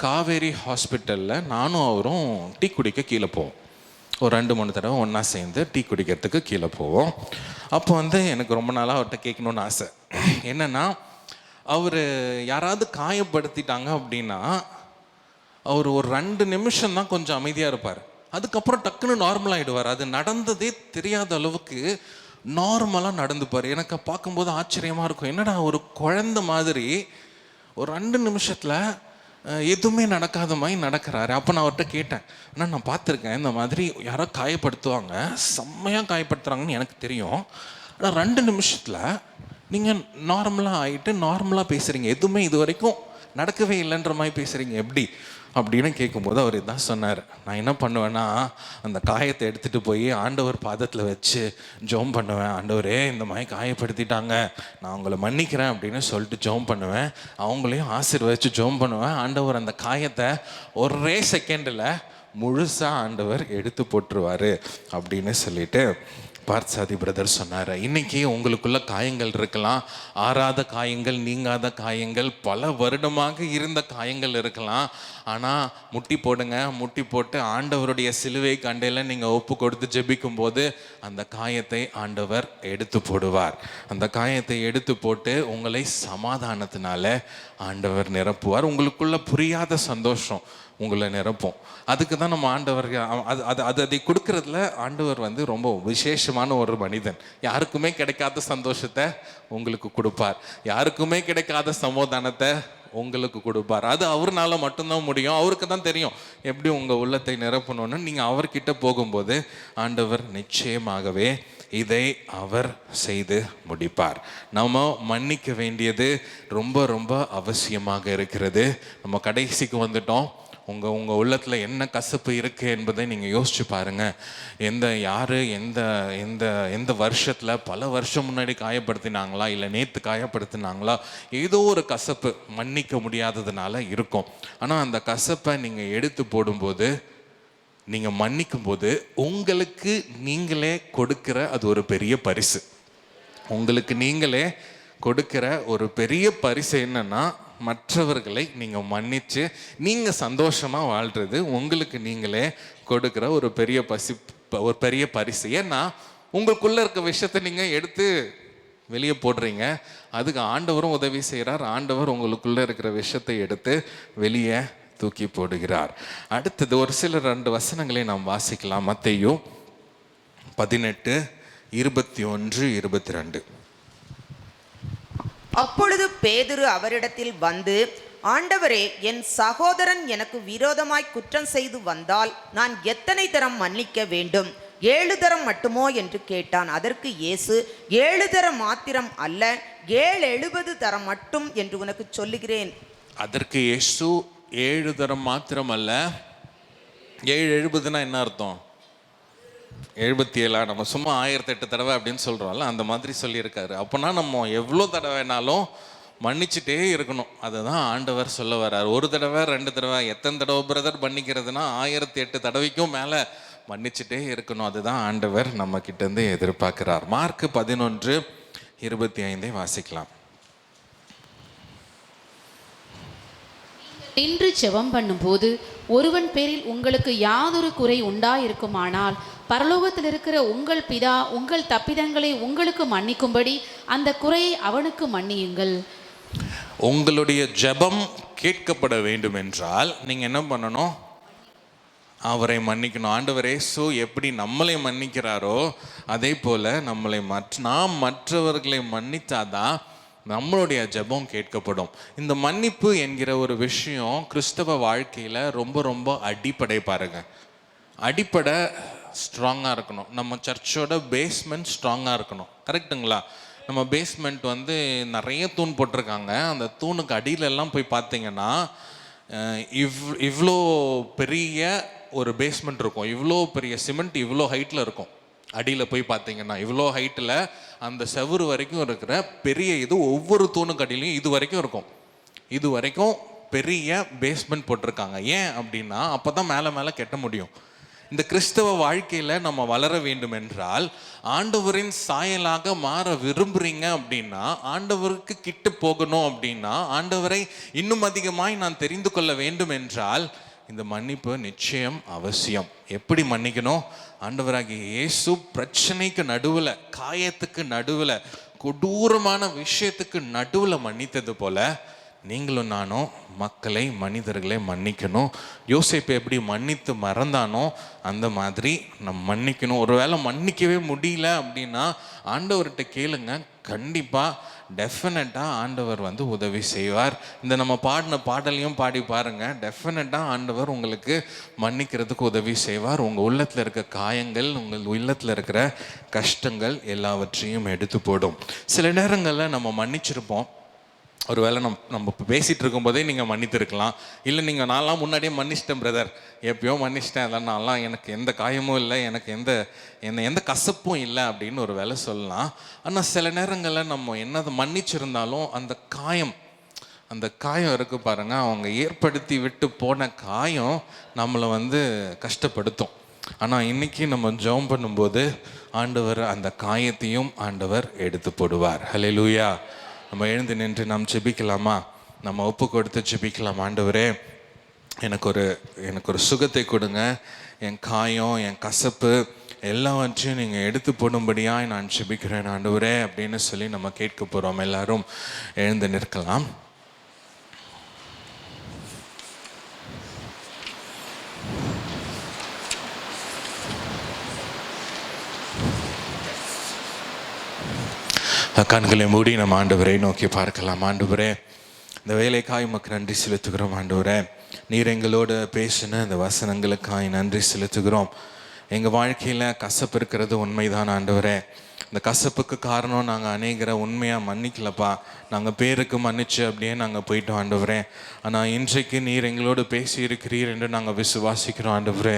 காவேரி ஹாஸ்பிட்டலில் நானும் அவரும் டீ குடிக்க கீழே போவோம். ஒரு 2-3 தடவை ஒன்றா சேர்ந்து டீ குடிக்கிறதுக்கு கீழே போவோம். அப்போ வந்து எனக்கு ரொம்ப நாளாக அவர்கிட்ட கேட்கணுன்னு ஆசை. என்னென்னா, அவர் யாராவது காயப்படுத்திட்டாங்க அப்படின்னா அவர் ஒரு 2 நிமிஷம் தான் கொஞ்சம் அமைதியாக இருப்பார். அதுக்கப்புறம் டக்குன்னு நார்மல் ஆகிடுவார். அது நடந்ததே தெரியாத அளவுக்கு நார்மலாக நடந்துப்பார். எனக்கு பார்க்கும்போது ஆச்சரியமாக இருக்கும். என்னடா ஒரு குழந்தை மாதிரி ஒரு 2 நிமிஷத்தில் எதுவுமே நடக்காத மாதிரி நடக்கிறாரு. அப்போ நான் அவர்கிட்ட கேட்டேன், ஆனால் நான் பார்த்துருக்கேன் இந்த மாதிரி யாரோ காயப்படுத்துவாங்க, செம்மையாக காயப்படுத்துகிறாங்கன்னு எனக்கு தெரியும். ஆனால் 2 நிமிஷத்தில் நீங்கள் நார்மலாக ஆகிட்டு நார்மலாக பேசுகிறீங்க, எதுவுமே இது வரைக்கும் நடக்கவே இல்லைன்ற மாதிரி பேசுகிறீங்க, எப்படி அப்படின்னு கேட்கும்போது அவர் இதான் சொன்னார். நான் என்ன பண்ணுவேன்னா, அந்த காயத்தை எடுத்துகிட்டு போய் ஆண்டவர் பாதத்தில் வச்சு ஜெபம் பண்ணுவேன். ஆண்டவரே, இந்த மாதிரி காயப்படுத்திட்டாங்க, நான் உங்களை மன்னிக்கிறேன் அப்படின்னு சொல்லிட்டு ஜெபம் பண்ணுவேன். அவங்களையும் ஆசீர்வதிச்சு ஜெபம் பண்ணுவேன். ஆண்டவர் அந்த காயத்தை ஒரே செகண்டில் முழுசாக ஆண்டவர் எடுத்து போட்டுருவார் அப்படின்னு சொல்லிட்டு பார்த்தசாதி பிரதர் சொன்னார். இன்றைக்கி உங்களுக்குள்ள காயங்கள் இருக்கலாம், ஆறாத காயங்கள், நீங்காத காயங்கள், பல வருடமாக இருந்த காயங்கள் இருக்கலாம். ஆனால் முட்டி போடுங்க, முட்டி போட்டு ஆண்டவருடைய சிலுவை கண்டையில் நீங்கள் ஒப்பு கொடுத்து ஜெபிக்கும் போது அந்த காயத்தை ஆண்டவர் எடுத்து போடுவார். அந்த காயத்தை எடுத்து போட்டு உங்களை சமாதானத்தினால ஆண்டவர் நிரப்புவார். உங்களுக்குள்ள புரியாத சந்தோஷம் உங்களை நிரப்பும். அதுக்கு தான் நம்ம ஆண்டவர் அதை கொடுக்கறதுல ஆண்டவர் வந்து ரொம்ப விசேஷமான ஒரு மனிதன். யாருக்குமே கிடைக்காத சந்தோஷத்தை உங்களுக்கு கொடுப்பார், யாருக்குமே கிடைக்காத சமாதானத்தை உங்களுக்கு கொடுப்பார். அது அவர்னால மட்டும்தான் முடியும். அவருக்கு தான் தெரியும் எப்படி உங்கள் உள்ளத்தை நிரப்பணும்னு. நீங்கள் அவர்கிட்ட போகும்போது ஆண்டவர் நிச்சயமாகவே இதை அவர் செய்து முடிப்பார். நம்ம மன்னிக்க வேண்டியது ரொம்ப ரொம்ப அவசியமாக இருக்கிறது. நம்ம கடைசிக்கு வந்துட்டோம். உங்கள் உள்ளத்தில் என்ன கசப்பு இருக்குது என்பதை நீங்கள் யோசிச்சு பாருங்கள். யார் எந்த வருஷத்தில் பல வருஷம் முன்னாடி காயப்படுத்தினாங்களா, இல்லை நேற்று காயப்படுத்தினாங்களா, ஏதோ ஒரு கசப்பு மன்னிக்க முடியாததுனால இருக்கும். ஆனால் அந்த கசப்பை நீங்கள் எடுத்து போடும்போது, நீங்கள் மன்னிக்கும் போது உங்களுக்கு நீங்களே கொடுக்கிற அது ஒரு பெரிய பரிசு. உங்களுக்கு நீங்களே கொடுக்கிற ஒரு பெரிய பரிசு என்னன்னா, மற்றவர்களை நீங்கள் மன்னித்து நீங்கள் சந்தோஷமாக வாழ்கிறது உங்களுக்கு நீங்களே கொடுக்குற ஒரு பெரிய பரிசு. ஏன்னா உங்களுக்குள்ளே இருக்க விஷயத்தை நீங்கள் எடுத்து வெளியே போடுறீங்க. அதுக்கு ஆண்டவரும் உதவி செய்கிறார். ஆண்டவர் உங்களுக்குள்ளே இருக்கிற விஷயத்தை எடுத்து வெளியே தூக்கி போடுகிறார். அடுத்தது ஒரு சில 2 வசனங்களை நாம் வாசிக்கலாம். மத்தேயு 18:21-22. அப்பொழுது பேதுரு அவரிடத்தில் வந்து, ஆண்டவரே, என் சகோதரன் எனக்கு விரோதமாய் குற்றம் செய்து வந்தால் நான் எத்தனை தரம் மன்னிக்க வேண்டும்? 7 தரம் மட்டுமோ என்று கேட்டான். அதற்கு இயேசு, 7 தரம் மாத்திரம் அல்ல, 770 தரம் மட்டும் என்று உனக்கு சொல்லுகிறேன். அதற்கு இயேசு 7 தரம் மாத்திரம் அல்ல, 770னா என்ன அர்த்தம்? 77 நம்ம சும்மா 1008 தடவை அப்படின்னு சொல்கிறோம்ல, அந்த மாதிரி சொல்லியிருக்காரு. அப்போனா நம்ம எவ்வளோ தடவைனாலும் மன்னிச்சுட்டே இருக்கணும். அதுதான் ஆண்டவர் சொல்ல வர்றார். 1 தடவை 2 தடவை, எத்தனை தடவை பிரதர் மன்னிக்கிறதுனா 1008 தடவைக்கும் மேலே மன்னிச்சுட்டே இருக்கணும். அதுதான் ஆண்டவர் நம்ம கிட்டேருந்து எதிர்பார்க்கிறார். மார்க் 11:25 வாசிக்கலாம். நின்று ஜெபம் பண்ணும்போது ஒருவன் பேரில் உங்களுக்கு யாதொரு குறை உண்டாயிருக்குமானால் பரலோகத்தில் இருக்கிற உங்கள் பிதா உங்கள் தப்பிதங்களை உங்களுக்கு மன்னிக்கும்படி அந்த குறையை அவனுக்கு மன்னியுங்கள். உங்களுடைய ஜெபம் கேட்கப்பட வேண்டும் என்றால் நீங்கள் என்ன பண்ணணும்? அவரை மன்னிக்கணும். ஆண்டவர் இயேசு எப்படி நம்மளை மன்னிக்கிறாரோ அதே போல் நாம் மற்றவர்களை மன்னித்தாதான் நம்மளுடைய ஜெபம் கேட்கப்படும். இந்த மன்னிப்பு என்கிற ஒரு விஷயம் கிறிஸ்தவ வாழ்க்கையில் ரொம்ப ரொம்ப அடிப்படை. பாருங்க, அடிப்படை ஸ்ட்ராங்காக இருக்கணும். நம்ம சர்ச்சோட பேஸ்மெண்ட் ஸ்ட்ராங்காக இருக்கணும். கரெக்டுங்களா? நம்ம பேஸ்மெண்ட் வந்து நிறைய தூண் போட்டிருக்காங்க. அந்த தூணுக்கு அடியிலெல்லாம் போய் பார்த்தீங்கன்னா இவ்வளோ பெரிய ஒரு பேஸ்மெண்ட் இருக்கும். இவ்வளோ பெரிய சிமெண்ட் இவ்வளோ ஹைட்டில் இருக்கும். அடியில் போய் பார்த்தீங்கன்னா இவ்வளோ ஹைட்டில் அந்த செவுறு வரைக்கும் இருக்கிற பெரிய ஒவ்வொரு தூணுக்கு அடியிலையும் இது வரைக்கும் இருக்கும். இது வரைக்கும் பெரிய பேஸ்மெண்ட் போட்டிருக்காங்க. ஏன் அப்படின்னா அப்போ தான் மேலே மேலே கட்ட முடியும். இந்த கிறிஸ்தவ வாழ்க்கையில நம்ம வளர வேண்டும் என்றால், ஆண்டவரின் சாயலாக மாற விரும்புறீங்க அப்படின்னா, ஆண்டவருக்கு கிட்ட போகணும் அப்படின்னா, ஆண்டவரை இன்னும் அதிகமாய் நான் தெரிந்து கொள்ள வேண்டும் என்றால், இந்த மன்னிப்பு நிச்சயம் அவசியம். எப்படி மன்னிக்கணும்? ஆண்டவராகிய இயேசு பிரச்சனைக்கு நடுவில், காயத்துக்கு நடுவில், கொடூரமான விஷயத்துக்கு நடுவில் மன்னித்தது போல நீங்களும் நானும் மக்களை, மனிதர்களை மன்னிக்கணும். யோசேப்பு எப்படி மன்னித்து மறந்தானோ அந்த மாதிரி நம்ம மன்னிக்கணும். ஒருவேளை மன்னிக்கவே முடியல அப்படின்னா ஆண்டவர்கிட்ட கேளுங்க, கண்டிப்பாக டெஃபினட்டாக ஆண்டவர் வந்து உதவி செய்வார். இந்த நம்ம பாடின பாடலையும் பாடி பாருங்க, டெஃபினட்டாக ஆண்டவர் உங்களுக்கு மன்னிக்கிறதுக்கு உதவி செய்வார். உங்கள் உள்ளத்தில் இருக்க காயங்கள், உங்கள் உள்ளத்தில் இருக்கிற கஷ்டங்கள் எல்லாவற்றையும் எடுத்து போடும். சில நேரங்களில் நம்ம மன்னிச்சிருப்போம். ஒருவேளை நம்ம பேசிகிட்டு இருக்கும்போதே நீங்கள் மன்னித்திருக்கலாம். இல்லை நீங்கள் நான்லாம் முன்னாடியே மன்னிச்சிட்டேன் பிரதர், எப்பயோ மன்னிச்சிட்டேன், அதெல்லாம் நான்லாம் எனக்கு எந்த காயமும் இல்லை, எனக்கு எந்த கசப்பும் இல்லை அப்படின்னு ஒரு வேலை சொல்லலாம். ஆனால் சில நேரங்களில் நம்ம என்ன மன்னிச்சிருந்தாலும் அந்த காயம் இருக்கு பாருங்க, அவங்க ஏற்படுத்தி விட்டு போன காயம் நம்மளை வந்து கஷ்டப்படுத்தும். ஆனால் இன்னைக்கு நம்ம ஜெபம் பண்ணும்போது ஆண்டவர் அந்த காயத்தையும் ஆண்டவர் எடுத்து போடுவார். ஹல்லேலூயா. நம்ம எழுந்து நின்று நாம் ஜெபிக்கலாமா? நம்ம ஒப்பு கொடுத்து ஜெபிக்கலாம். ஆண்டவரே, எனக்கு ஒரு சுகத்தை கொடுங்க, என் காயம், என் கசப்பு எல்லாவற்றையும் நீங்கள் எடுத்து போடும்படியாக நான் ஜெபிக்கிறேன் ஆண்டவரே அப்படின்னு சொல்லி நம்ம கேட்க போகிறோம். எல்லாரும் எழுந்து நிற்கலாம். கண்களை மூடி நம்ம ஆண்டவரை நோக்கி பார்க்கலாம். ஆண்டவரே, இந்த வேலைக்காய் உமக்கு நன்றி செலுத்துகிறோம். ஆண்டவரே, நீர் எங்களோடு பேசின இந்த வசனங்களுக்காய் நன்றி செலுத்துகிறோம். எங்கள் வாழ்க்கையில் கசப்பு இருக்கிறது உண்மைதான் ஆண்டவரே. இந்த கசப்புக்கு காரணம் நாங்கள் அநேகரை உண்மையாக மன்னிக்கலப்பா. நாங்கள் பேருக்கு மன்னிச்சு அப்படியே நாங்கள் போயிட்டோம் ஆண்டவரே. ஆனால் இன்றைக்கு நீர் எங்களோடு பேசி இருக்கிறீர் என்று நாங்கள் விசுவாசிக்கிறோம் ஆண்டவரே.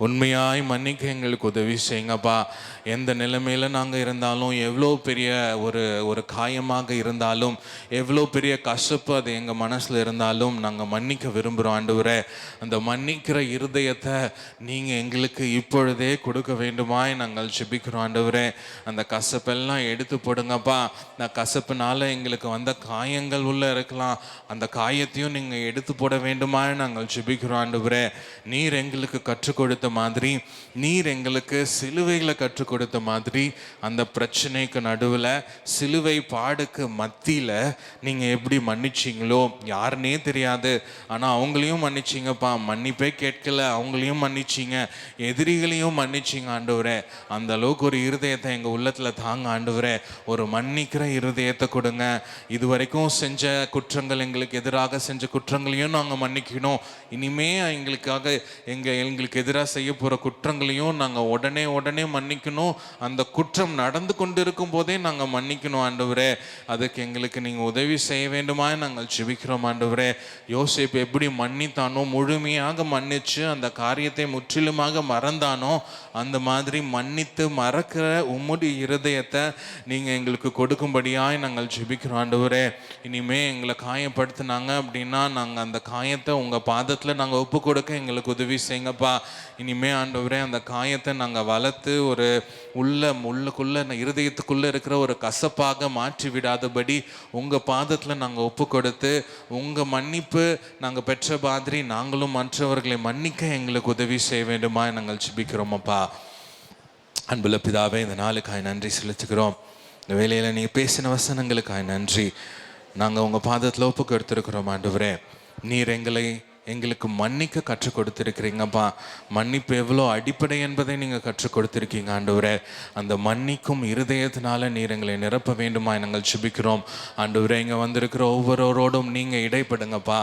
உண்மையாய் மன்னிக்க எங்களுக்கு உதவி செய்யுங்கப்பா. எந்த நிலைமையில் நாங்கள் இருந்தாலும், எவ்வளோ பெரிய ஒரு காயமாக இருந்தாலும், எவ்வளோ பெரிய கசப்பு அது எங்கள் மனசில் இருந்தாலும் நாங்கள் மன்னிக்க விரும்புகிறோம் ஆண்டவரே. அந்த மன்னிக்கிற இருதயத்தை நீங்கள் எங்களுக்கு இப்பொழுதே கொடுக்க வேண்டுமாய் நாங்கள் ஜெபிக்கிறோம் ஆண்டவரே. அந்த கசப்பெல்லாம் எடுத்து போடுங்கப்பா. அந்த கசப்புனால எங்களுக்கு வந்த காயங்கள் உள்ள இருக்கலாம், அந்த காயத்தையும் நீங்கள் எடுத்து போட வேண்டுமா நாங்கள் ஜெபிக்கிறோம் ஆண்டவரே. நீர் எங்களுக்கு கற்றுக் கொடுத்த மாதிரி, நீர் எங்களுக்கு சிலுவையில் கற்றுக் கொடுத்த மாதிரி, அந்த பிரச்சனைக்கு நடுவில், சிலுவை பாடுக்கு மத்தியில் நீங்கள் எப்படி மன்னிச்சிங்களோ யாருன்னே தெரியாது, ஆனால் அவங்களையும் மன்னிச்சிங்கப்பா. மன்னிப்பே கேட்கல, அவங்களையும் மன்னிச்சிங்க, எதிரிகளையும் மன்னிச்சிங்க ஆண்டவரே. அந்த அளவுக்கு ஒரு இருதயத்தை எங்கள் உள்ளத்தில் தாங்க ஆண்டவரே. ஒரு மன்னிக்கிற இருதயத்தை கொடுங்க. இதுவரைக்கும் செஞ்ச குற்றங்கள், எங்களுக்கு எதிராக செஞ்ச குற்றங்களையும் நாங்கள் மன்னிக்கணும். இனிமே எங்களுக்கு எதிராக செய்ய போகிற குற்றங்களையும் நாங்கள் உடனே மன்னிக்கணும். அந்த குற்றம் நடந்து கொண்டு இருக்கும் போதே நாங்கள் மன்னிக்கணும் ஆண்டவரே. அதுக்கு எங்களுக்கு நீங்கள் உதவி செய்ய வேண்டுமா நாங்கள் ஜெபிக்கிறோம் ஆண்டவரே. யோசேப்பு எப்படி மன்னித்தானோ, முழுமையாக மன்னிச்சு அந்த காரியத்தை முற்றிலுமாக மறந்தானோ, அந்த மாதிரி மன்னித்து மறக்கிற உம்முடைய இருதயத்தை நீங்கள் எங்களுக்கு கொடுக்கும்படியாய் நாங்கள் ஜெபிக்கிறோம் ஆண்டவரே. இனிமே எங்களை காயப்படுத்தினாங்க அப்படின்னா நாங்கள் அந்த காயத்தை உங்கள் பாதத்தில் நாங்கள் ஒப்பு கொடுக்க எங்களுக்கு உதவி செய்யுங்கப்பா. இனிமே ஆண்டவரே, அந்த காயத்தை நாங்கள் வளர்த்து ஒரு உள்ளுக்குள்ளே இருதயத்துக்குள்ளே இருக்கிற ஒரு கசப்பாக மாற்றி விடாதபடி உங்கள் பாதத்தில் நாங்கள் ஒப்பு கொடுத்து, உங்கள் மன்னிப்பு நாங்கள் பெற்ற மாதிரி நாங்களும் மற்றவர்களை மன்னிக்க எங்களுக்கு உதவி செய்ய வேண்டுமா நாங்கள் ஜெபிக்கிறோமப்பா. அன்புள்ள பிதாவே, இந்த நாளுக்காய் நன்றி செலுத்துகிறோம். இந்த வேலையில் நீங்கள் பேசின வசனங்களுக்காய் நன்றி. நாங்கள் உங்கள் பாதத்தில் ஒப்பு கொடுத்துருக்குறோம் ஆண்டவரே. நீர் எங்களுக்கு மன்னிக்க கற்றுக் கொடுத்துருக்கிறீங்கப்பா. மன்னிப்பு எவ்வளோ அடிப்படை என்பதை நீங்கள் கற்றுக் கொடுத்துருக்கீங்க ஆண்டவரே. அந்த மன்னிக்கும் இருதயத்தினால நீர் எங்களை நிரப்ப வேண்டுமா நாங்கள் ஜெபிக்கிறோம் ஆண்டவரே. இங்கே வந்திருக்கிற ஒவ்வொருவரோடும் நீங்கள் இடைப்படுங்கப்பா.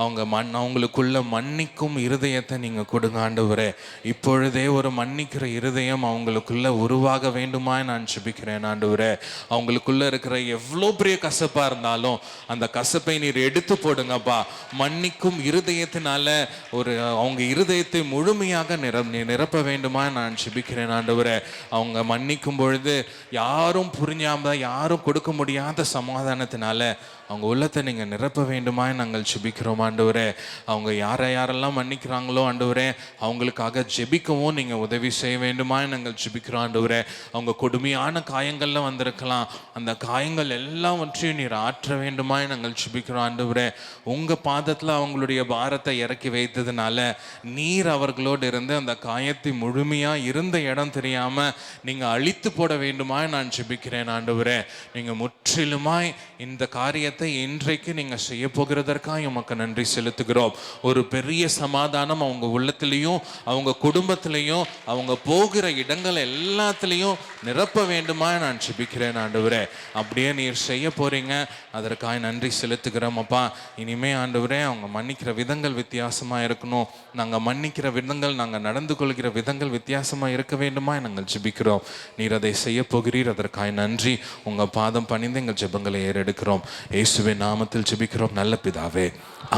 அவங்களுக்குள்ள மன்னிக்கும் இருதயத்தை நீங்கள் கொடுங்க ஆண்டவரே. இப்பொழுதே ஒரு மன்னிக்கிற இருதயம் அவங்களுக்குள்ள உருவாக வேண்டுமா நான் ஜெபிக்கிறேன் ஆண்டவரே. அவங்களுக்குள்ள இருக்கிற எவ்வளோ பெரிய கசப்பாக இருந்தாலும் அந்த கசப்பை நீர் எடுத்து போடுங்கப்பா. மன்னிக்கும் இருதயத்தினால அவங்க இருதயத்தை முழுமையாக நிரப்ப வேண்டுமா நான் ஜெபிக்கிறேன் ஆண்டவரே. அவங்க மன்னிக்கும் பொழுது யாரும் புரிஞ்சாம, யாரும் கொடுக்க முடியாத சமாதானத்தினால அவங்க உள்ளத்தை நீங்கள் நிரப்ப வேண்டுமாய் நாங்கள் ஜெபிக்கிறோம் ஆண்டவரே. அவங்க யாரெல்லாம் மன்னிக்கிறாங்களோ ஆண்டவரே, அவங்களுக்காக ஜெபிக்கவும் நீங்கள் உதவி செய்ய வேண்டுமாய் நாங்கள் ஜெபிக்கிறோம் ஆண்டவரே. அவங்க கொடுமையான காயங்கள்ல வந்திருக்கலாம், அந்த காயங்கள் எல்லாவற்றையும் நீர் ஆற்ற வேண்டுமாய் நாங்கள் ஜெபிக்கிறோம் ஆண்டவரே. உங்கள் பாதத்தில் அவங்களுடைய பாரத்தை இறக்கி வைத்ததுனால நீர் அவர்களோடு இருந்து அந்த காயத்தை முழுமையாக இருந்த இடம் தெரியாமல் நீங்கள் அழித்து போட வேண்டுமாய் நான் ஜெபிக்கிறேன் ஆண்டவரே. நீங்கள் முற்றிலுமாய் இந்த காரியத்தை இன்றைக்கு நீங்கள் செய்ய போகிறதற்காக உமக்கு நன்றி செலுத்துகிறோம். ஒரு பெரிய சமாதானம் அவங்க உள்ளத்திலையும் அவங்க குடும்பத்திலையும் அவங்க போகிற இடங்கள் எல்லாத்துலேயும் நிரப்ப வேண்டுமாய் நான் ஜெபிக்கிறேன் ஆண்டவரே. அப்படியே நீர் செய்ய போறீங்க, அதற்காக நன்றி செலுத்துகிறோம் அப்பா. இனிமே ஆண்டவரே அவங்க மன்னிக்கிற விதங்கள் வித்தியாசமாக இருக்கணும், நாங்கள் மன்னிக்கிற விதங்கள், நாங்கள் நடந்து கொள்கிற விதங்கள் வித்தியாசமாக இருக்க வேண்டுமா நாங்கள் ஜெபிக்கிறோம். நீர் அதை செய்ய போகிறீர், அதற்காக நன்றி. உங்கள் பாதம் பணிந்து எங்கள் ஜெபங்களை ஏறெடுக்கிறோம். இயேசுவின் நாமத்தில் ஜெபிக்கிறோம் நல்ல பிதாவே,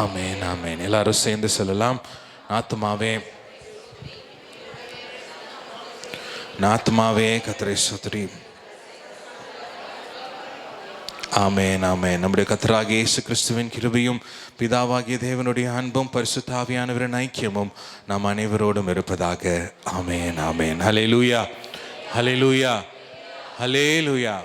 ஆமென் ஆமென். எல்லாரும் சேர்ந்து சொல்லலாம். ஆத்துமாவே ஆத்துமாவே கர்த்தரை ஸ்தோத்திரி. ஆமென் ஆமென். நம்முடைய கர்த்தராகிய இயேசு கிறிஸ்துவின் கிருபையும் பிதாவாகிய தேவனுடைய அன்பும் பரிசுத்த ஆவியானவரின் ஐக்கியமும் நாம் அனைவரோடும் இருப்பதாக. ஆமென் ஆமென். ஹல்லேலூயா ஹல்லேலூயா ஹல்லேலூயா.